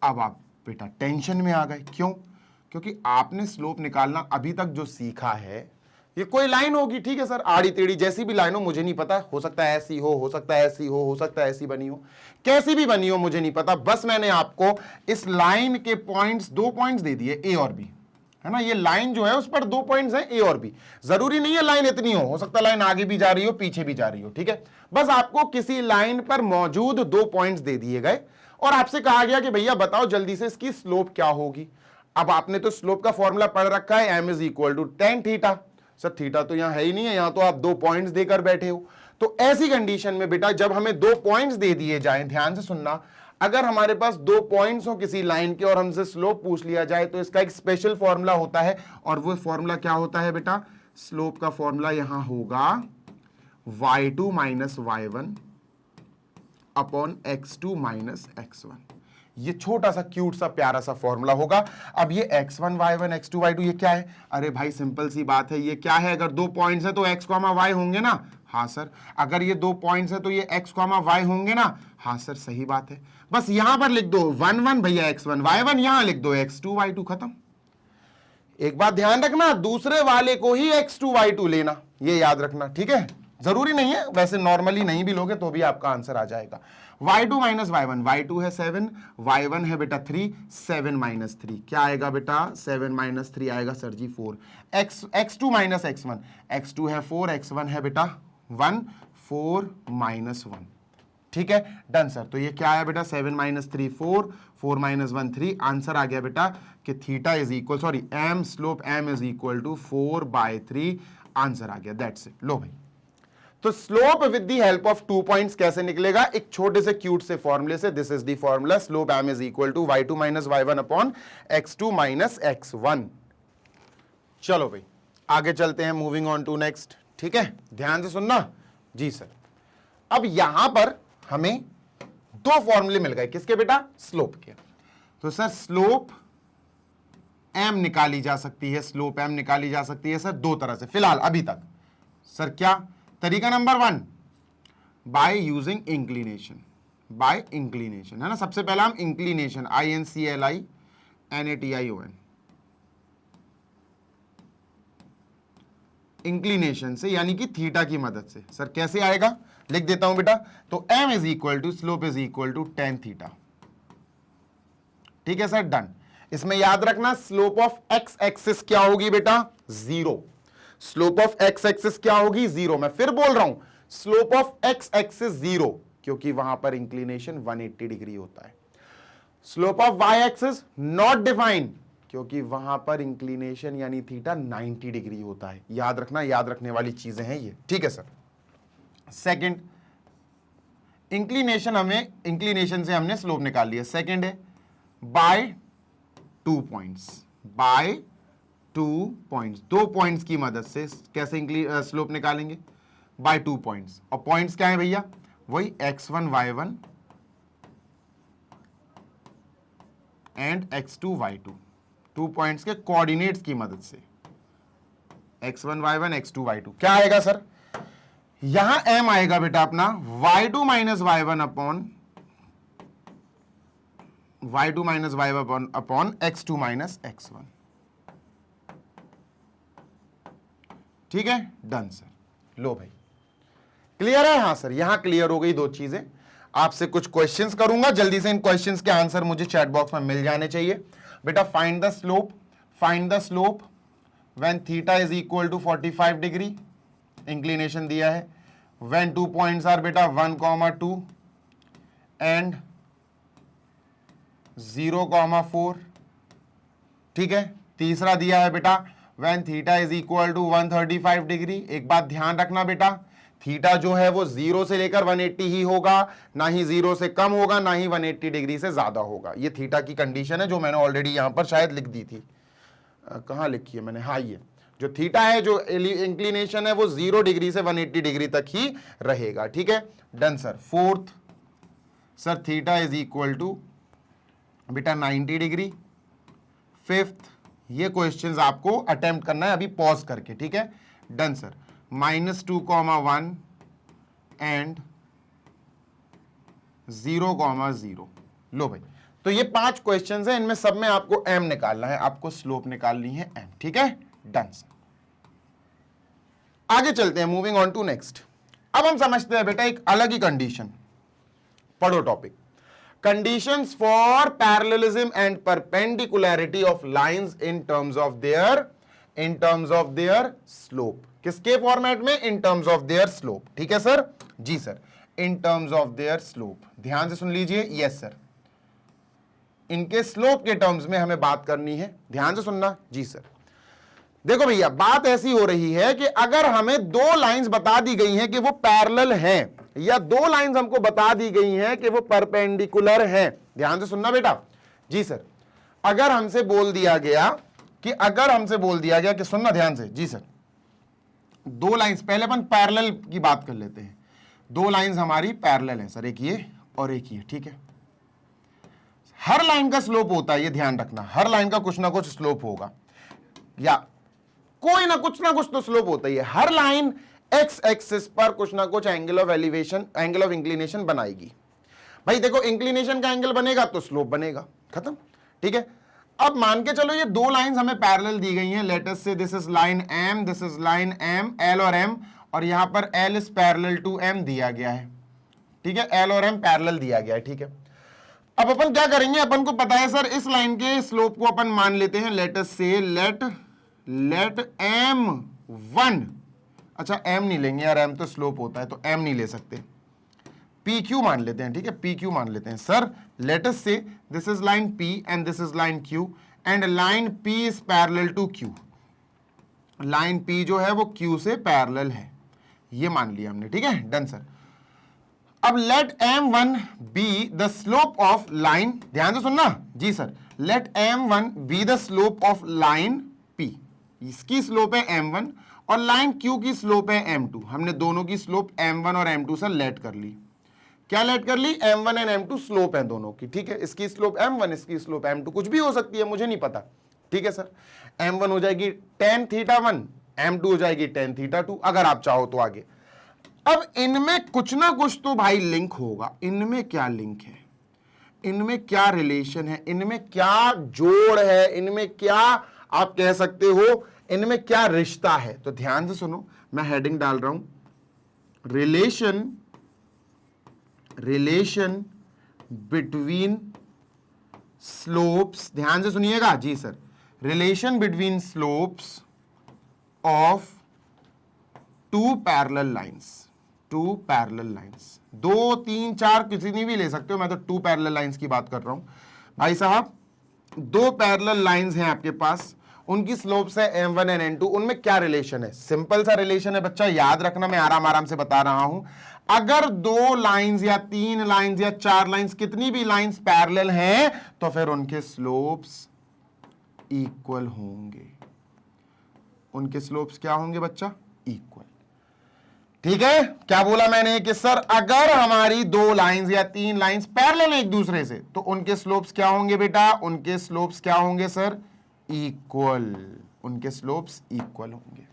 अब आप बेटा टेंशन में आ गए, क्यों? क्योंकि आपने स्लोप निकालना अभी तक जो सीखा है, ये कोई लाइन होगी, ठीक है सर, आड़ी टेढ़ी जैसी भी लाइन हो, मुझे नहीं पता, हो सकता है ऐसी हो सकता है ऐसी हो सकता है ऐसी बनी हो, कैसी भी बनी हो मुझे नहीं पता, बस मैंने आपको इस लाइन के पॉइंट्स, 2 पॉइंट्स दे दिए, ए और बी, है ना, ये लाइन जो है उस पर 2 पॉइंट्स हैं, ए और बी, जरूरी नहीं है लाइन इतनी हो सकता है लाइन आगे भी जा रही हो पीछे भी जा रही हो, ठीक है, बस आपको किसी लाइन पर मौजूद 2 पॉइंट्स दे दिए गए और आपसे कहा गया कि भैया बताओ जल्दी से इसकी स्लोप क्या होगी। अब आपने तो स्लोप का फॉर्मूला पढ़ रखा है, m is equal to tan theta. Sir theta तो यहां है ही नहीं है, यहां तो आप 2 पॉइंट्स देकर बैठे हो। तो ऐसी कंडीशन में बेटा जब हमें 2 पॉइंट्स दे दिए जाएं, ध्यान से सुनना, अगर हमारे पास 2 पॉइंट्स हो किसी लाइन के और हमसे स्लोप पूछ लिया जाए तो इसका एक स्पेशल फॉर्मूला होता है, और वो फॉर्मूला क्या होता है बेटा, स्लोप का फॉर्मूला यहां होगा y2 minus y1 upon x2 minus x1। ये छोटा सा क्यूट सा प्यारा सा फॉर्मूला होगा। अब ये x1 y1 x2 y2 ये क्या है? अरे भाई सिंपल सी बात है, ये क्या है, अगर 2 पॉइंट्स है तो x, y होंगे ना, हाँ सर। अगर ये 2 पॉइंट्स है तो ये x, y होंगे ना, हाँ सर, सही बात है। बस यहां पर लिख दो 1 1 भैया x1 y1, यहां लिख दो x2 y2, खत्म। एक बात ध्यान रखना, दूसरे वाले को ही x2 y2 लेना, ये याद रखना, ठीक है, जरूरी नहीं है, वैसे नॉर्मली नहीं भी लोगे तो भी आपका आंसर आ जाएगा। y2 माइनस y1, y2 है 7, y1 है बेटा 3, 7 माइनस 3 क्या आएगा बेटा, 7 माइनस 3 आएगा सर जी 4। x2 माइनस x1, x2 है 4, x1 है बेटा 1, 4 माइनस 1, ठीक है, डन सर। तो ये क्या है बेटा, 7 माइनस 3 4, 4 माइनस 1 3, आंसर आ गया बेटा कि theta is equal, sorry m, slope m is equal to 4/3, answer आ गया, दैट्स इट। लो भाई, तो slope with the help of 2 points कैसे निकलेगा, एक छोटे से क्यूट से फॉर्मूले से, this is the formula, slope m is equal to y2 minus y1 upon x2 minus x1। चलो भाई आगे चलते हैं, मूविंग ऑन टू नेक्स्ट, ठीक है, ध्यान से सुनना जी सर। अब यहां पर हमें 2 फॉर्मूले मिल गए, किसके बेटा, स्लोप के। तो सर स्लोप एम निकाली जा सकती है, स्लोप एम निकाली जा सकती है सर 2 तरह से फिलहाल अभी तक। सर क्या तरीका? Number 1 by using inclination, by inclination, है ना, सबसे पहला हम इंक्लिनेशन, INCLINATION, इंक्लिनेशन से, यानी कि थीटा की मदद से। सर कैसे आएगा, लिख देता हूं बेटा, तो m is equal to slope is equal to tan theta, ठीक है सर, डन। इसमें याद रखना स्लोप ऑफ x एक्सिस क्या होगी बेटा, 0। स्लोप ऑफ x एक्सिस क्या होगी, 0। मैं फिर बोल रहा हूं, स्लोप ऑफ x एक्सिस 0, क्योंकि वहां पर इंक्लिनेशन 180 डिग्री होता है। Slope of y axis not defined, क्योंकि वहां पर इंक्लिनेशन यानी थीटा 90 डिग्री होता है। याद रखना, याद रखने वाली चीजें हैं ये, ठीक है सर। सेकंड, इंक्लिनेशन, हमें इंक्लिनेशन से हमने स्लोप निकाल लिया। सेकंड है by 2 points, by 2 points, 2 points की मदद से कैसे स्लोप निकालेंगे, बाय 2 पॉइंट्स। और पॉइंट्स क्या है भैया, वही x1 y1 and x2 y2, 2 points के कोऑर्डिनेट्स की मदद से, x1 y1 x2 y2। क्या आएगा सर, यहां m आएगा बेटा अपना y2 minus y1 upon y2 minus y upon x2 minus x1। ठीक है, डन सर। लो भाई, क्लियर है? हाँ सर, यहां क्लियर हो गई दो चीजें। आपसे कुछ क्वेश्चंस करूंगा, जल्दी से इन क्वेश्चंस के आंसर मुझे चैट बॉक्स में मिल जाने चाहिए। बेटा find the slope when theta is equal to 45 degree, inclination दिया है। व्हेन 2 पॉइंट्स आर बेटा 1,2 एंड 0,4। ठीक है, तीसरा दिया है बेटा when theta is equal to 135 degree. एक बात ध्यान रखना बेटा, थीटा जो है वो 0 से लेकर 180 ही होगा, ना ही 0 से कम होगा, ना ही 180 डिग्री से ज्यादा होगा। ये थीटा की कंडीशन है जो मैंने ऑलरेडी यहां पर शायद लिख दी थी। कहां लिखी है मैंने? हाँ, ये जो थीटा है, जो इंक्लिनेशन है, वो 0 डिग्री से 180 डिग्री तक ही रहेगा। ठीक है, done sir. Fourth sir, theta is equal to बेटा 90 डिग्री। फिफ्थ, ये क्वेश्चंस आपको अटेम्प्ट करना है अभी पॉज करके। ठीक है, डन सर। -2,1 एंड 0,0। लो भाई, तो ये 5 क्वेश्चंस हैं, इनमें सब में आपको m निकालना है, आपको स्लोप निकालनी है m। ठीक है, डन सर। आगे चलते हैं, मूविंग ऑन टू नेक्स्ट। अब हम समझते हैं बेटा एक अलग ही कंडीशन। पढ़ो topic, conditions for parallelism and perpendicularity of lines in terms of their slope. किसके फॉर्मेट में? In terms of their slope. ठीक है सर? जी sir, in terms of their slope. ध्यान से सुन लीजिए। यस सर, इनके स्लोप के टर्म्स में हमें बात करनी है, ध्यान से सुनना। जी सर, देखो भैया, बात ऐसी हो रही है कि अगर हमें 2 लाइंस बता दी गई हैं कि वो पैरेलल हैं, या 2 लाइंस हमको बता दी गई हैं कि वो परपेंडिकुलर हैं, ध्यान से सुनना बेटा। जी सर, अगर हमसे बोल दिया गया कि सुनना ध्यान से। जी सर, 2 लाइंस, पहले अपन पैरेलल की बात कर लेते हैं। 2 लाइंस हमारी पैरेलल है सर, एक ये और एक ये। ठीक है, हर लाइन का स्लोप होता है, ये ध्यान रखना, हर लाइन का कुछ ना कुछ स्लोप होगा, या कोई ना कुछ तो स्लोप होता ही है। हर लाइन एक्स एक्सिस पर कुछ ना कुछ angle of elevation, angle of inclination बनाएगी। भाई देखो, इंक्लिनेशन का एंगल बनेगा तो स्लोप बनेगा, खत्म। ठीक है, अब मान के चलो ये 2 लाइंस हमें पैरेलल दी गई हैं। Let us say this is line m, this is line m, l और एम, और यहां पर l is parallel to m दिया गया है। ठीक है, एल और एम पैरेलल दिया गया है। ठीक है, अब अपन क्या करेंगे, अपन को पता है सर, इस लाइन के स्लोप को अपन मान लेते हैं, लेट अस से लेट m1, अच्छा m नहीं लेंगे यार, m तो स्लोप होता है, तो m नहीं ले सकते, pq मान लेते हैं। ठीक है, pq मान लेते हैं sir. Let us say this is line p and this is line q and line p is parallel to q। Line p जो है वो q से पैरेलल है, ये मान लिया हमने। ठीक है, डन सर। अब let m1 be the slope of line, ध्यान से सुनना। जी sir, let m1 be the slope of line p, इसकी स्लोप है m1 और लाइन q की स्लोप है m2। हमने दोनों की स्लोप m1 और m2 से लेट कर ली। क्या लेट कर ली? m1 एंड m2 स्लोप है दोनों की। ठीक है, इसकी स्लोप m1, इसकी स्लोप m2, कुछ भी हो सकती है, मुझे नहीं पता। ठीक है सर, m1 हो जाएगी tan θ1, m2 हो जाएगी tan θ2, अगर आप चाहो तो आगे। अब इनमें कुछ ना कुछ तो भाई लिंक होगा। इनमें क्या लिंक है, इनमें क्या रिलेशन है, इनमें क्या जोड़ है, इनमें क्या आप कह सकते हो, इनमें क्या रिश्ता है। तो ध्यान से सुनो, मैं हेडिंग डाल रहा हूं, रिलेशन बिटवीन स्लोप्स। ध्यान से सुनिएगा। जी sir, relation between slopes of 2 parallel lines. 2 parallel lines, 2, 3, 4 किसी ने भी ले सकते हो, मैं तो 2 पैरेलल लाइंस की बात कर रहा हूं भाई साहब। 2 पैरेलल लाइंस हैं आपके पास, उनकी स्लोप्स है m1 एंड m2। उनमें क्या रिलेशन है? सिंपल सा रिलेशन है बच्चा, याद रखना, मैं आराम से बता रहा हूं। अगर 2 लाइंस या 3 लाइंस या 4 लाइंस, कितनी भी लाइंस पैरेलल हैं, तो फिर उनके स्लोप्स इक्वल होंगे। उनके स्लोप्स क्या होंगे बच्चा? इक्वल। ठीक है, क्या बोला मैंने कि सर अगर हमारी 2 लाइंस या 3 लाइंस पैरेलल एक दूसरे से, तो उनके स्लोप्स क्या होंगे बेटा? उनके स्लोप्स क्या होंगे सर? इक्वल। उनके स्लोप्स इक्वल होंगे।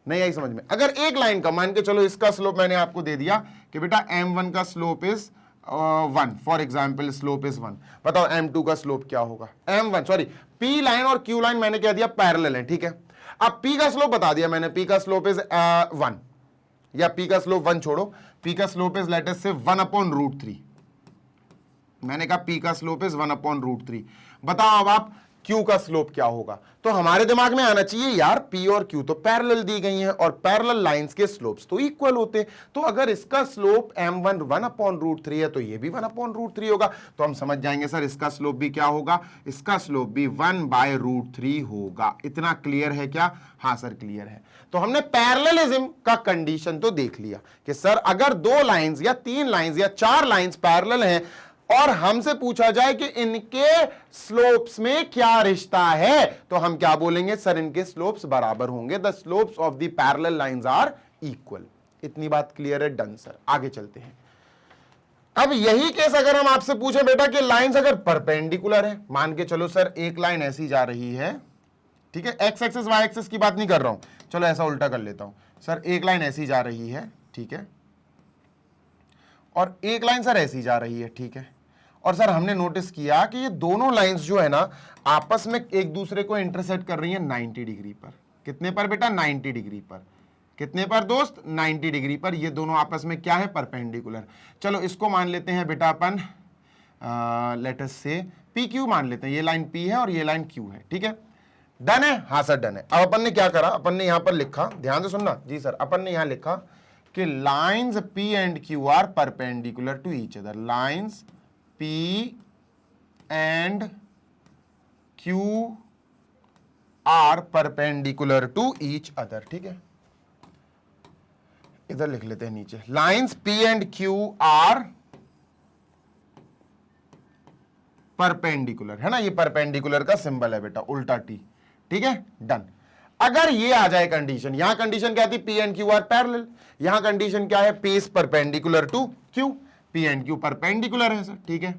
नहीं आई समझ में? अगर एक लाइन का मान के चलो, इसका स्लोप मैंने आपको दे दिया कि बेटा m1 का slope is 1, for example slope is 1, बताओ M2 का स्लोप क्या होगा? M1 सॉरी P लाइन और Q लाइन मैंने कह दिया पैरेलल है, ठीक है। अब P का स्लोप बता दिया मैंने, P का स्लोप इज 1, या P का स्लोप 1 छोड़ो, P का स्लोप इज लेट अस से 1/√3। मैंने कहा P का स्लोप इज 1/√3। बताओ अब आप Q का स्लोप क्या होगा? तो हमारे दिमाग में आना चाहिए यार P और Q तो पैरेलल दी गई हैं और पैरेलल लाइंस के स्लोप्स तो इक्वल होते, तो अगर इसका स्लोप M1 1/√3 है तो ये भी 1/√3 होगा, तो हम समझ जाएंगे सर इसका स्लोप भी क्या होगा, इसका स्लोप भी 1/√3 होगा। इतना क्लियर है क्या? हाँ सर क्लियर है। तो हमने पैरेललिज्म का कंडीशन तो देख लिया कि सर अगर 2 लाइंस या 3 लाइंस या 4 लाइंस पैरेलल हैं और हमसे पूछा जाए कि इनके स्लोप्स में क्या रिश्ता है, तो हम क्या बोलेंगे? सर इनके स्लोप्स बराबर होंगे, the slopes of the parallel lines are equal. इतनी बात क्लियर है? डन सर, आगे चलते हैं। अब यही केस अगर हम आपसे पूछे बेटा कि लाइंस अगर परपेंडिकुलर है, मान के चलो सर एक लाइन ऐसी जा रही है, ठीक है, एक्स एक्सिस वाई एक्सिस की बात नहीं कर रहा हूं, चलो ऐसा उल्टा कर लेता हूं, सर एक लाइन ऐसी जा रही है, ठीक है, और एक लाइन सर ऐसी जा रही है, ठीक है, और सर हमने नोटिस किया कि ये दोनों लाइंस जो है ना आपस में एक दूसरे को इंटरसेक्ट कर रही हैं 90 डिग्री पर। कितने पर बेटा? 90 डिग्री पर। कितने पर दोस्त? 90 डिग्री पर। ये दोनों आपस में क्या है? परपेंडिकुलर। चलो इसको मान लेते हैं बेटा अपन, लेट अस से पी क्यू मान लेते हैं, ये लाइन पी है और ये लाइन क्यू है, ठीक है। डन है? हाँ सर डन है। अब अपन ने क्या करा, अपन ने यहां पर लिखा, ध्यान से सुनना जी सर, अपन ने यहां लिखा कि lines P and Q are perpendicular to each other. Lines P and Q are perpendicular to each other, ठीक है। इधर लिख लेते हैं नीचे, lines P and Q are perpendicular, है ना, ये परपेंडिकुलर का सिंबल है बेटा, उल्टा T, ठीक है। डन। अगर ये आ जाए कंडीशन, यहां कंडीशन क्या थी? P and Q are parallel, यहां कंडीशन क्या है? P is perpendicular to Q, P and Q perpendicular है सर, ठीक है।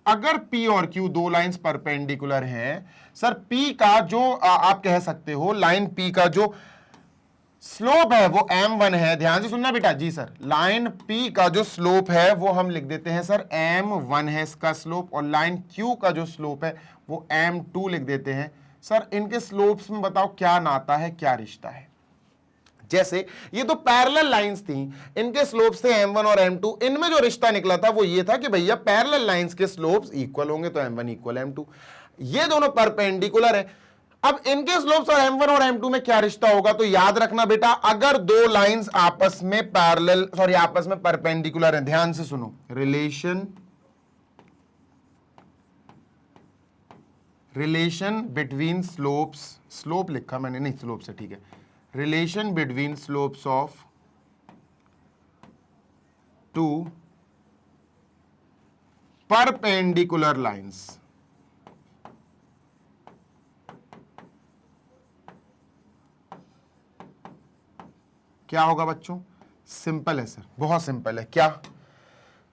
अगर P और Q दो लाइंस परपेंडिकुलर हैं सर, P का जो आप कह सकते हो लाइन P का जो स्लोप है वो M1 है, ध्यान से सुनना बेटा जी सर, लाइन P का जो स्लोप है वो हम लिख देते हैं सर M1 है इसका स्लोप, और लाइन Q का जो स्लोप है वो M2 लिख देते हैं। सर इनके स्लोप्स में बताओ क्या नाता है, क्या रिश्ता है? जैसे ये तो पैरेलल लाइंस थी, इनके स्लोप्स थे M1 और M2, इनमें जो रिश्ता निकला था वो ये था कि भैया पैरेलल लाइंस के स्लोप्स इक्वल होंगे तो M1 इक्वल M2, ये दोनों परपेंडिकुलर है। अब इनके स्लोप्स और M1 और M2 में क्या रिश्ता होगा? तो याद रखना बेटा, अगर दो लाइंस आपस में पैरेलल सॉरी आपस में परपेंडिकुलर हैं, ध्यान से सुनो, रिलेशन बिटवीन स्लोप्स, स्लोप लिखा मैंने, नहीं स्लोप से ठीक है, relation between slopes of two perpendicular lines, क्या होगा बच्चों? सिंपल है सर, बहुत सिंपल है। क्या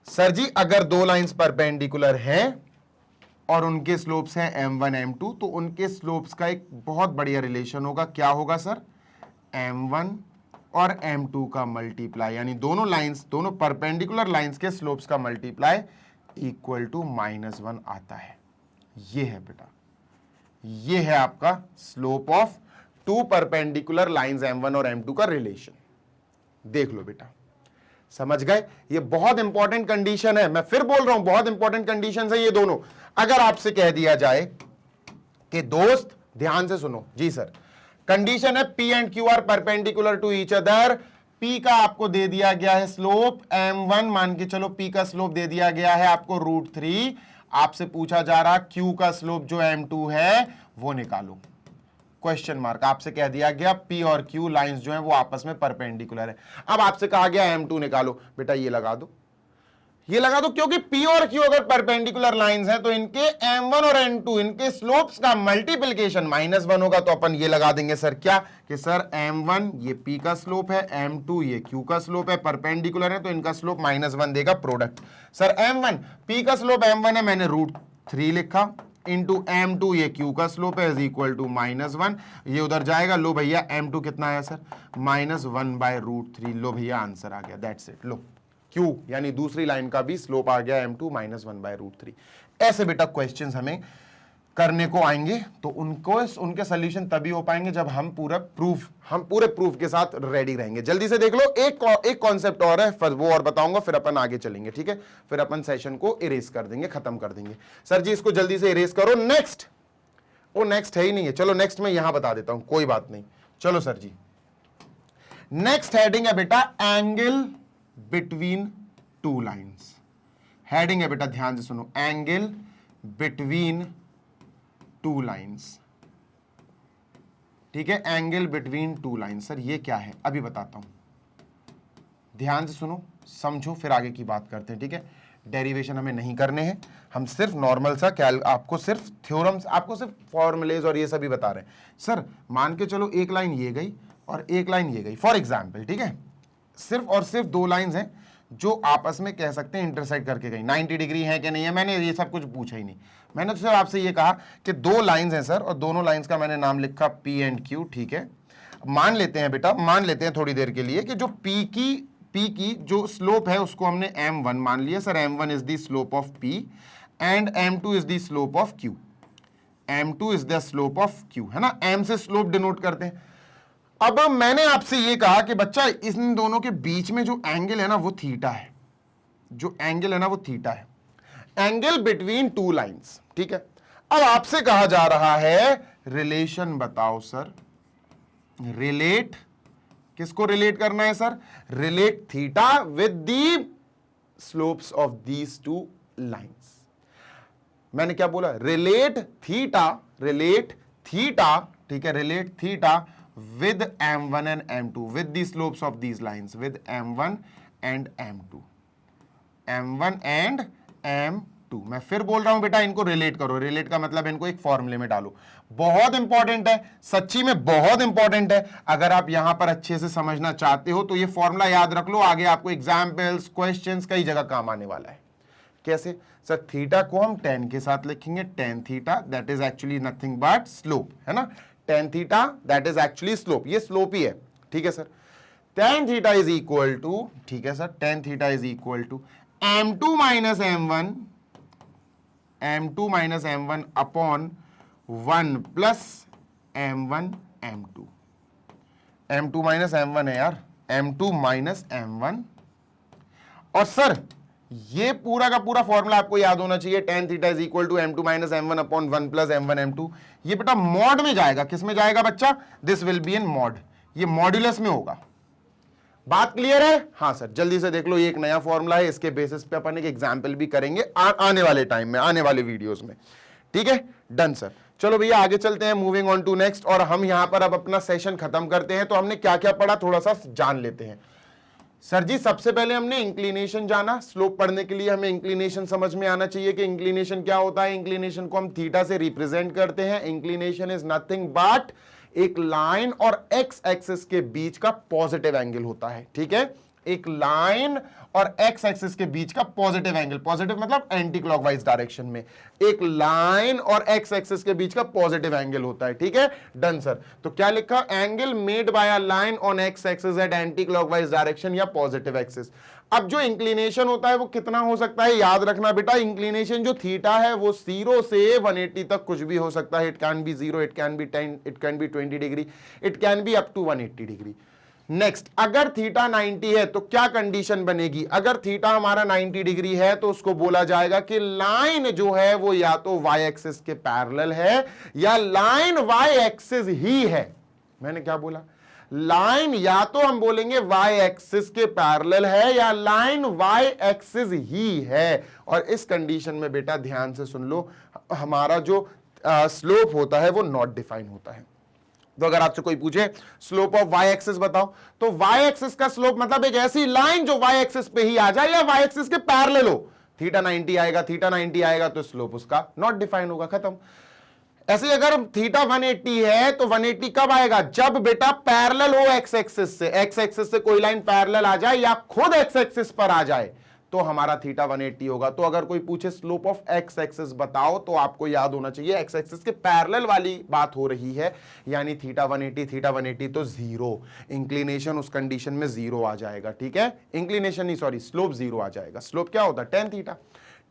सर जी? अगर दो लाइंस परपेंडिकुलर हैं और उनके स्लोप्स हैं M1 M2, तो उनके स्लोप्स का एक बहुत बढ़िया रिलेशन होगा। क्या होगा सर? M1 और M2 का मल्टीप्लाई, यानी दोनों लाइंस, दोनों परपेंडिकुलर लाइंस के स्लोप्स का मल्टीप्लाई इक्वल टू -1 आता है। ये है बेटा, ये है आपका slope of two perpendicular lines M1 और M2 का रिलेशन। देख लो बेटा, समझ गए? ये बहुत इंपॉर्टेंट कंडीशन है, मैं फिर बोल रहा हूं बहुत इंपॉर्टेंट कंडीशन है ये दोनों। अगर आपसे कह दिया जाए कि दोस्त ध्यान से सुनो जी सर, कंडीशन है P and Q are perpendicular to each other, P का आपको दे दिया गया है स्लोप M1, मान के चलो P का स्लोप दे दिया गया है आपको √3, आपसे पूछा जा रहा Q का स्लोप जो M2 है वो निकालो, क्वेश्चन मार्क। आपसे कह दिया गया P और Q लाइंस जो हैं वो आपस में परपेंडिकुलर है। अब आपसे कहा गया M2 निकालो, बेटा ये लगा दो, ये लगा दो, क्योंकि P और Q अगर परपेंडिकुलर लाइंस हैं तो इनके M1 और M2 इनके स्लोप्स का मल्टीप्लिकेशन -1 होगा, तो अपन ये लगा देंगे सर क्या, कि सर M1 ये P का स्लोप है, M2 ये Q का स्लोप है, परपेंडिकुलर है तो इनका स्लोप -1 देगा प्रोडक्ट। सर M1 P का स्लोप M1 है, मैंने √3 लिखा, इंटू M2 ये Q का स्लोप है, इज इक्वल टू -1, ये उधर जाएगा, लो भैया M2 कितना आया सर? -1/√3, लो भैया आंसर आ गया, दैट्स इट। लो Q यानी दूसरी लाइन का भी स्लोप आ गया M2 माइनस 1/√3। ऐसे बेटा क्वेश्चंस हमें करने को आएंगे, तो उनके सोल्यूशन तभी हो पाएंगे जब हम पूरे प्रूफ के साथ रेडी रहेंगे। जल्दी से देख लो, एक कॉन्सेप्ट और है, फिर वो और बताऊंगा, फिर अपन आगे चलेंगे, ठीक है। फिर अपन सेशन को इरेज कर देंगे, खत्म कर देंगे। सर जी इसको जल्दी से इरेज करो। नेक्स्ट, वो नेक्स्ट है ही नहीं है, चलो नेक्स्ट मैं यहां बता देता हूं, कोई बात नहीं। चलो सर जी, नेक्स्ट हेडिंग है बेटा angle between two lines. Heading है बेटा, ध्यान से सुनो, एंगल बिटवीन टू लाइंस, ठीक है, angle between two lines. Sir ये क्या है, अभी बताता हूं, ध्यान से सुनो, समझो, फिर आगे की बात करते हैं, ठीक है। डेरिवेशन हमें नहीं करने हैं, हम सिर्फ नॉर्मल सा आपको सिर्फ थ्योरम्स, आपको सिर्फ फॉर्मुलेज और ये सभी बता रहे हैं। सर मान के चलो एक लाइन ये गई और एक लाइन ये गई, फॉर एग्जाम्पल, ठीक है। सिर्फ और सिर्फ दो लाइंस हैं जो आपस में कह सकते हैं इंटरसेक्ट करके गई, 90 डिग्री है कि नहीं है, मैंने ये सब कुछ पूछा ही नहीं। मैंने तो सिर्फ आपसे ये कहा कि दो लाइंस हैं सर, और दोनों लाइंस का मैंने नाम लिखा P एंड Q, ठीक है। मान लेते हैं बेटा, मान लेते हैं थोड़ी देर के लिए कि जो P की जो स्लोप है उसको हमने M1 मान लिया। Sir M1 is the slope of P and M2 is the slope of Q। M2 is the slope of Q, है ना, M से स्लोप डिनोट करते हैं। अब मैंने आपसे ये कहा कि बच्चा इन दोनों के बीच में जो एंगल है ना वो थीटा है, जो एंगल है ना वो थीटा है, एंगल बिटवीन टू लाइंस, ठीक है। अब आपसे कहा जा रहा है रिलेशन बताओ सर, रिलेट, किसको रिलेट करना है sir, relate theta with the slopes of these two lines. मैंने क्या बोला, रिलेट थीटा, ठीक है, relate theta with M1 and M2 with the slopes of these lines with M1 and M2, M1 and M2। मैं फिर बोल रहा हूं बेटा, इनको रिलेट करो। रिलेट का मतलब इनको एक फॉर्मूले में डालो, बहुत इंपॉर्टेंट है, सच्ची में बहुत इंपॉर्टेंट है। अगर आप यहां पर अच्छे से समझना चाहते हो तो ये फॉर्मूला याद रख लो, आगे आपको एग्जाम्पल्स, क्वेश्चंस कई जगह काम आने वाला है। कैसे सर, थीटा को हम tan के साथ लिखेंगे, tan theta that is actually nothing but slope, है ना, tan theta that is actually slope, ये स्लोप ही है, ठीक है sir. tan theta is equal to, ठीक है sir, tan theta is equal to M2 minus M1 upon 1 plus M1 M2। M2 minus M1 है यार, M2 माइनस M1। और सर ये पूरा का पूरा फॉर्मूला आपको याद होना चाहिए, tan theta is equal to M2 minus M1 upon 1 plus M1 M2। ये बेटा मॉड में जाएगा, किस में जाएगा बच्चा, this will be in mod, ये मॉड्यूलस में होगा। बात क्लियर है? हाँ सर, जल्दी से देख लो, ये एक नया फॉर्मूला है, इसके बेसिस पे अपन एक एग्जाम्पल भी करेंगे आने वाले टाइम में, आने वाले वीडियोस में, ठीक है, डन सर। चलो भैया आगे चलते हैं, मूविंग ऑन टू नेक्स्ट, और हम यहां पर अब अपना सेशन खत्म करते हैं। तो हमने क्या क्या पढ़ा थोड़ा सा जान लेते हैं। सर जी सबसे पहले हमने इंक्लिनेशन जाना, स्लोप पढ़ने के लिए हमें इंक्लिनेशन समझ में आना चाहिए कि इंक्लिनेशन क्या होता है। इंक्लिनेशन को हम थीटा से रिप्रेजेंट करते हैं। इंक्लिनेशन इज नथिंग बट एक लाइन और एक्स एक्सिस के बीच का पॉजिटिव एंगल होता है, ठीक है, एक लाइन और एक्स एक्सिस के बीच का पॉजिटिव एंगल, पॉजिटिव मतलब एंटी क्लॉकवाइज डायरेक्शन में, एक लाइन और एक्स एक्सिस के बीच का पॉजिटिव एंगल होता है, ठीक है, डन सर। तो क्या लिखा, angle made by a line on x axis at anticlockwise direction या पॉजिटिव एक्सिस। अब जो इंक्लिनेशन होता है वो कितना हो सकता है, याद रखना बेटा, इंक्लिनेशन जो थीटा है वो 0 से 180 तक कुछ भी हो सकता है। It can be 0, it can be 10, it can be 20 degree, it can be up to 180 degree. Next, अगर थीटा 90 है तो क्या कंडीशन बनेगी, अगर थीटा हमारा 90 डिग्री है तो उसको बोला जाएगा कि लाइन जो है वो या तो y एक्सिस के पैरेलल है या लाइन y एक्सिस ही है। मैंने क्या बोला, लाइन या तो हम बोलेंगे y एक्सिस के पैरेलल है या लाइन y एक्सिस ही है। और इस कंडीशन में बेटा ध्यान से सुन लो, हमारा जो स्लोप होता है वो नॉट डिफाइन होता है। तो अगर आपसे कोई पूछे स्लोप ऑफ y एक्सिस बताओ, तो y एक्सिस का स्लोप मतलब एक ऐसी लाइन जो y एक्सिस पे ही आ जाए या y एक्सिस के पैरेलल हो। थीटा 90 आएगा तो स्लोप उसका नॉट डिफाइन होगा, खत्म। ऐसे अगर थीटा 180 है तो 180 कब आएगा, जब बेटा पैरेलल हो x एक्सिस से, x एक्सिस से कोई लाइन पैरेलल आ जाए या खुद x एक्सिस पर आ जाए तो हमारा थीटा 180 होगा। तो अगर कोई पूछे स्लोप ऑफ एक्स एक्सिस बताओ, तो आपको याद होना चाहिए एक्स एक्सिस के पैरेलल वाली बात हो रही है, यानी थीटा 180 तो जीरो, इंक्लिनेशन उस कंडीशन में जीरो आ जाएगा। ठीक है, इंक्लिनेशन नहीं, सॉरी, स्लोप जीरो आ जाएगा। स्लोप क्या होता है? tan theta.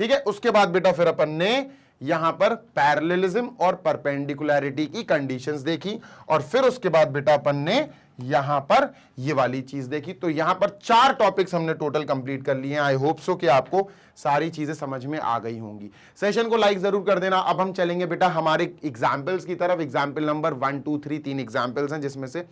ठीक है, उसके बाद बेटा फिर अपन ने यहां पर पैरेललिज्म और परपेंडिकुलरिटी की कंडीशंस देखी, और फिर उसके बाद बेटा अपन ने यहां पर ये वाली चीज देखी। तो यहां पर 4 टॉपिक्स हमने टोटल कंप्लीट कर लिए हैं। आई होप सो कि आपको सारी चीजें समझ में आ गई होंगी। सेशन को लाइक जरूर कर देना। अब हम चलेंगे बेटा हमारे एग्जाम्पल्स की तरफ। एग्जाम्पल नंबर 1 2 3 3 एग्जाम्पल्स हैं, जिसमें से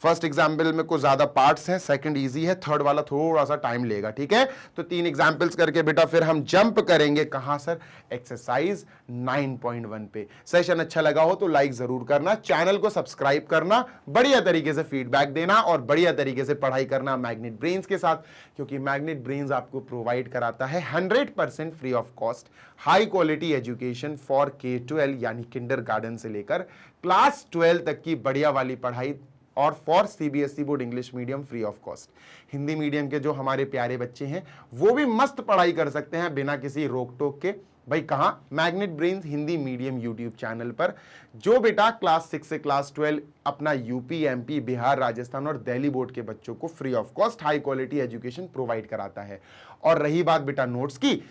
फर्स्ट एग्जाम्पल में कुछ ज्यादा पार्ट्स हैं, सेकंड इजी है, थर्ड वाला थोड़ा सा टाइम लेगा। ठीक है, तो 3 एग्जाम्पल्स करके बेटा फिर हम जंप करेंगे कहां सर? एक्सरसाइज 9.1 पे। सेशन अच्छा लगा हो तो लाइक जरूर करना, चैनल को सब्सक्राइब करना, बढ़िया तरीके से फीडबैक देना और बढ़िया तरीके से पढ़ाई करना मैग्नेट ब्रेन्स के साथ, क्योंकि मैग्नेट ब्रेन्स आपको प्रोवाइड कराता है 100% free of cost high quality education for K-12 यानी किंडरगार्टन से लेकर क्लास 12 तक की बढ़िया वाली पढ़ाई, और for CBSE board English medium free of cost. Hindi medium के जो हमारे प्यारे बच्चे हैं वो भी मस्त पढ़ाई कर सकते हैं बिना किसी रोक टोक के। भाई कहां? Magnet brains Hindi medium YouTube channel पर, जो बेटा क्लास 6 से क्लास 12 अपना यूपी, MP, बिहार, राजस्थान और दिल्ली बोर्ड के बच्चों को free of cost high quality education provide कराता है। और रही बात बेटा नोट्स की,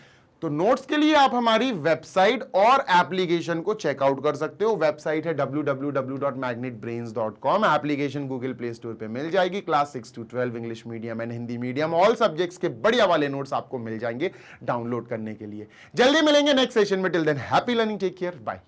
तो नोट्स के लिए आप हमारी वेबसाइट और एप्लीकेशन को चेकआउट कर सकते हो। वेबसाइट है www.magnetbrains.com। Application Google play store पे मिल जाएगी। Class 6 to 12 English medium and Hindi medium all subjects के बढ़िया वाले नोट्स आपको मिल जाएंगे डाउनलोड करने के लिए। जल्दी मिलेंगे नेक्स्ट सेशन में। Till then happy learning, take care, bye.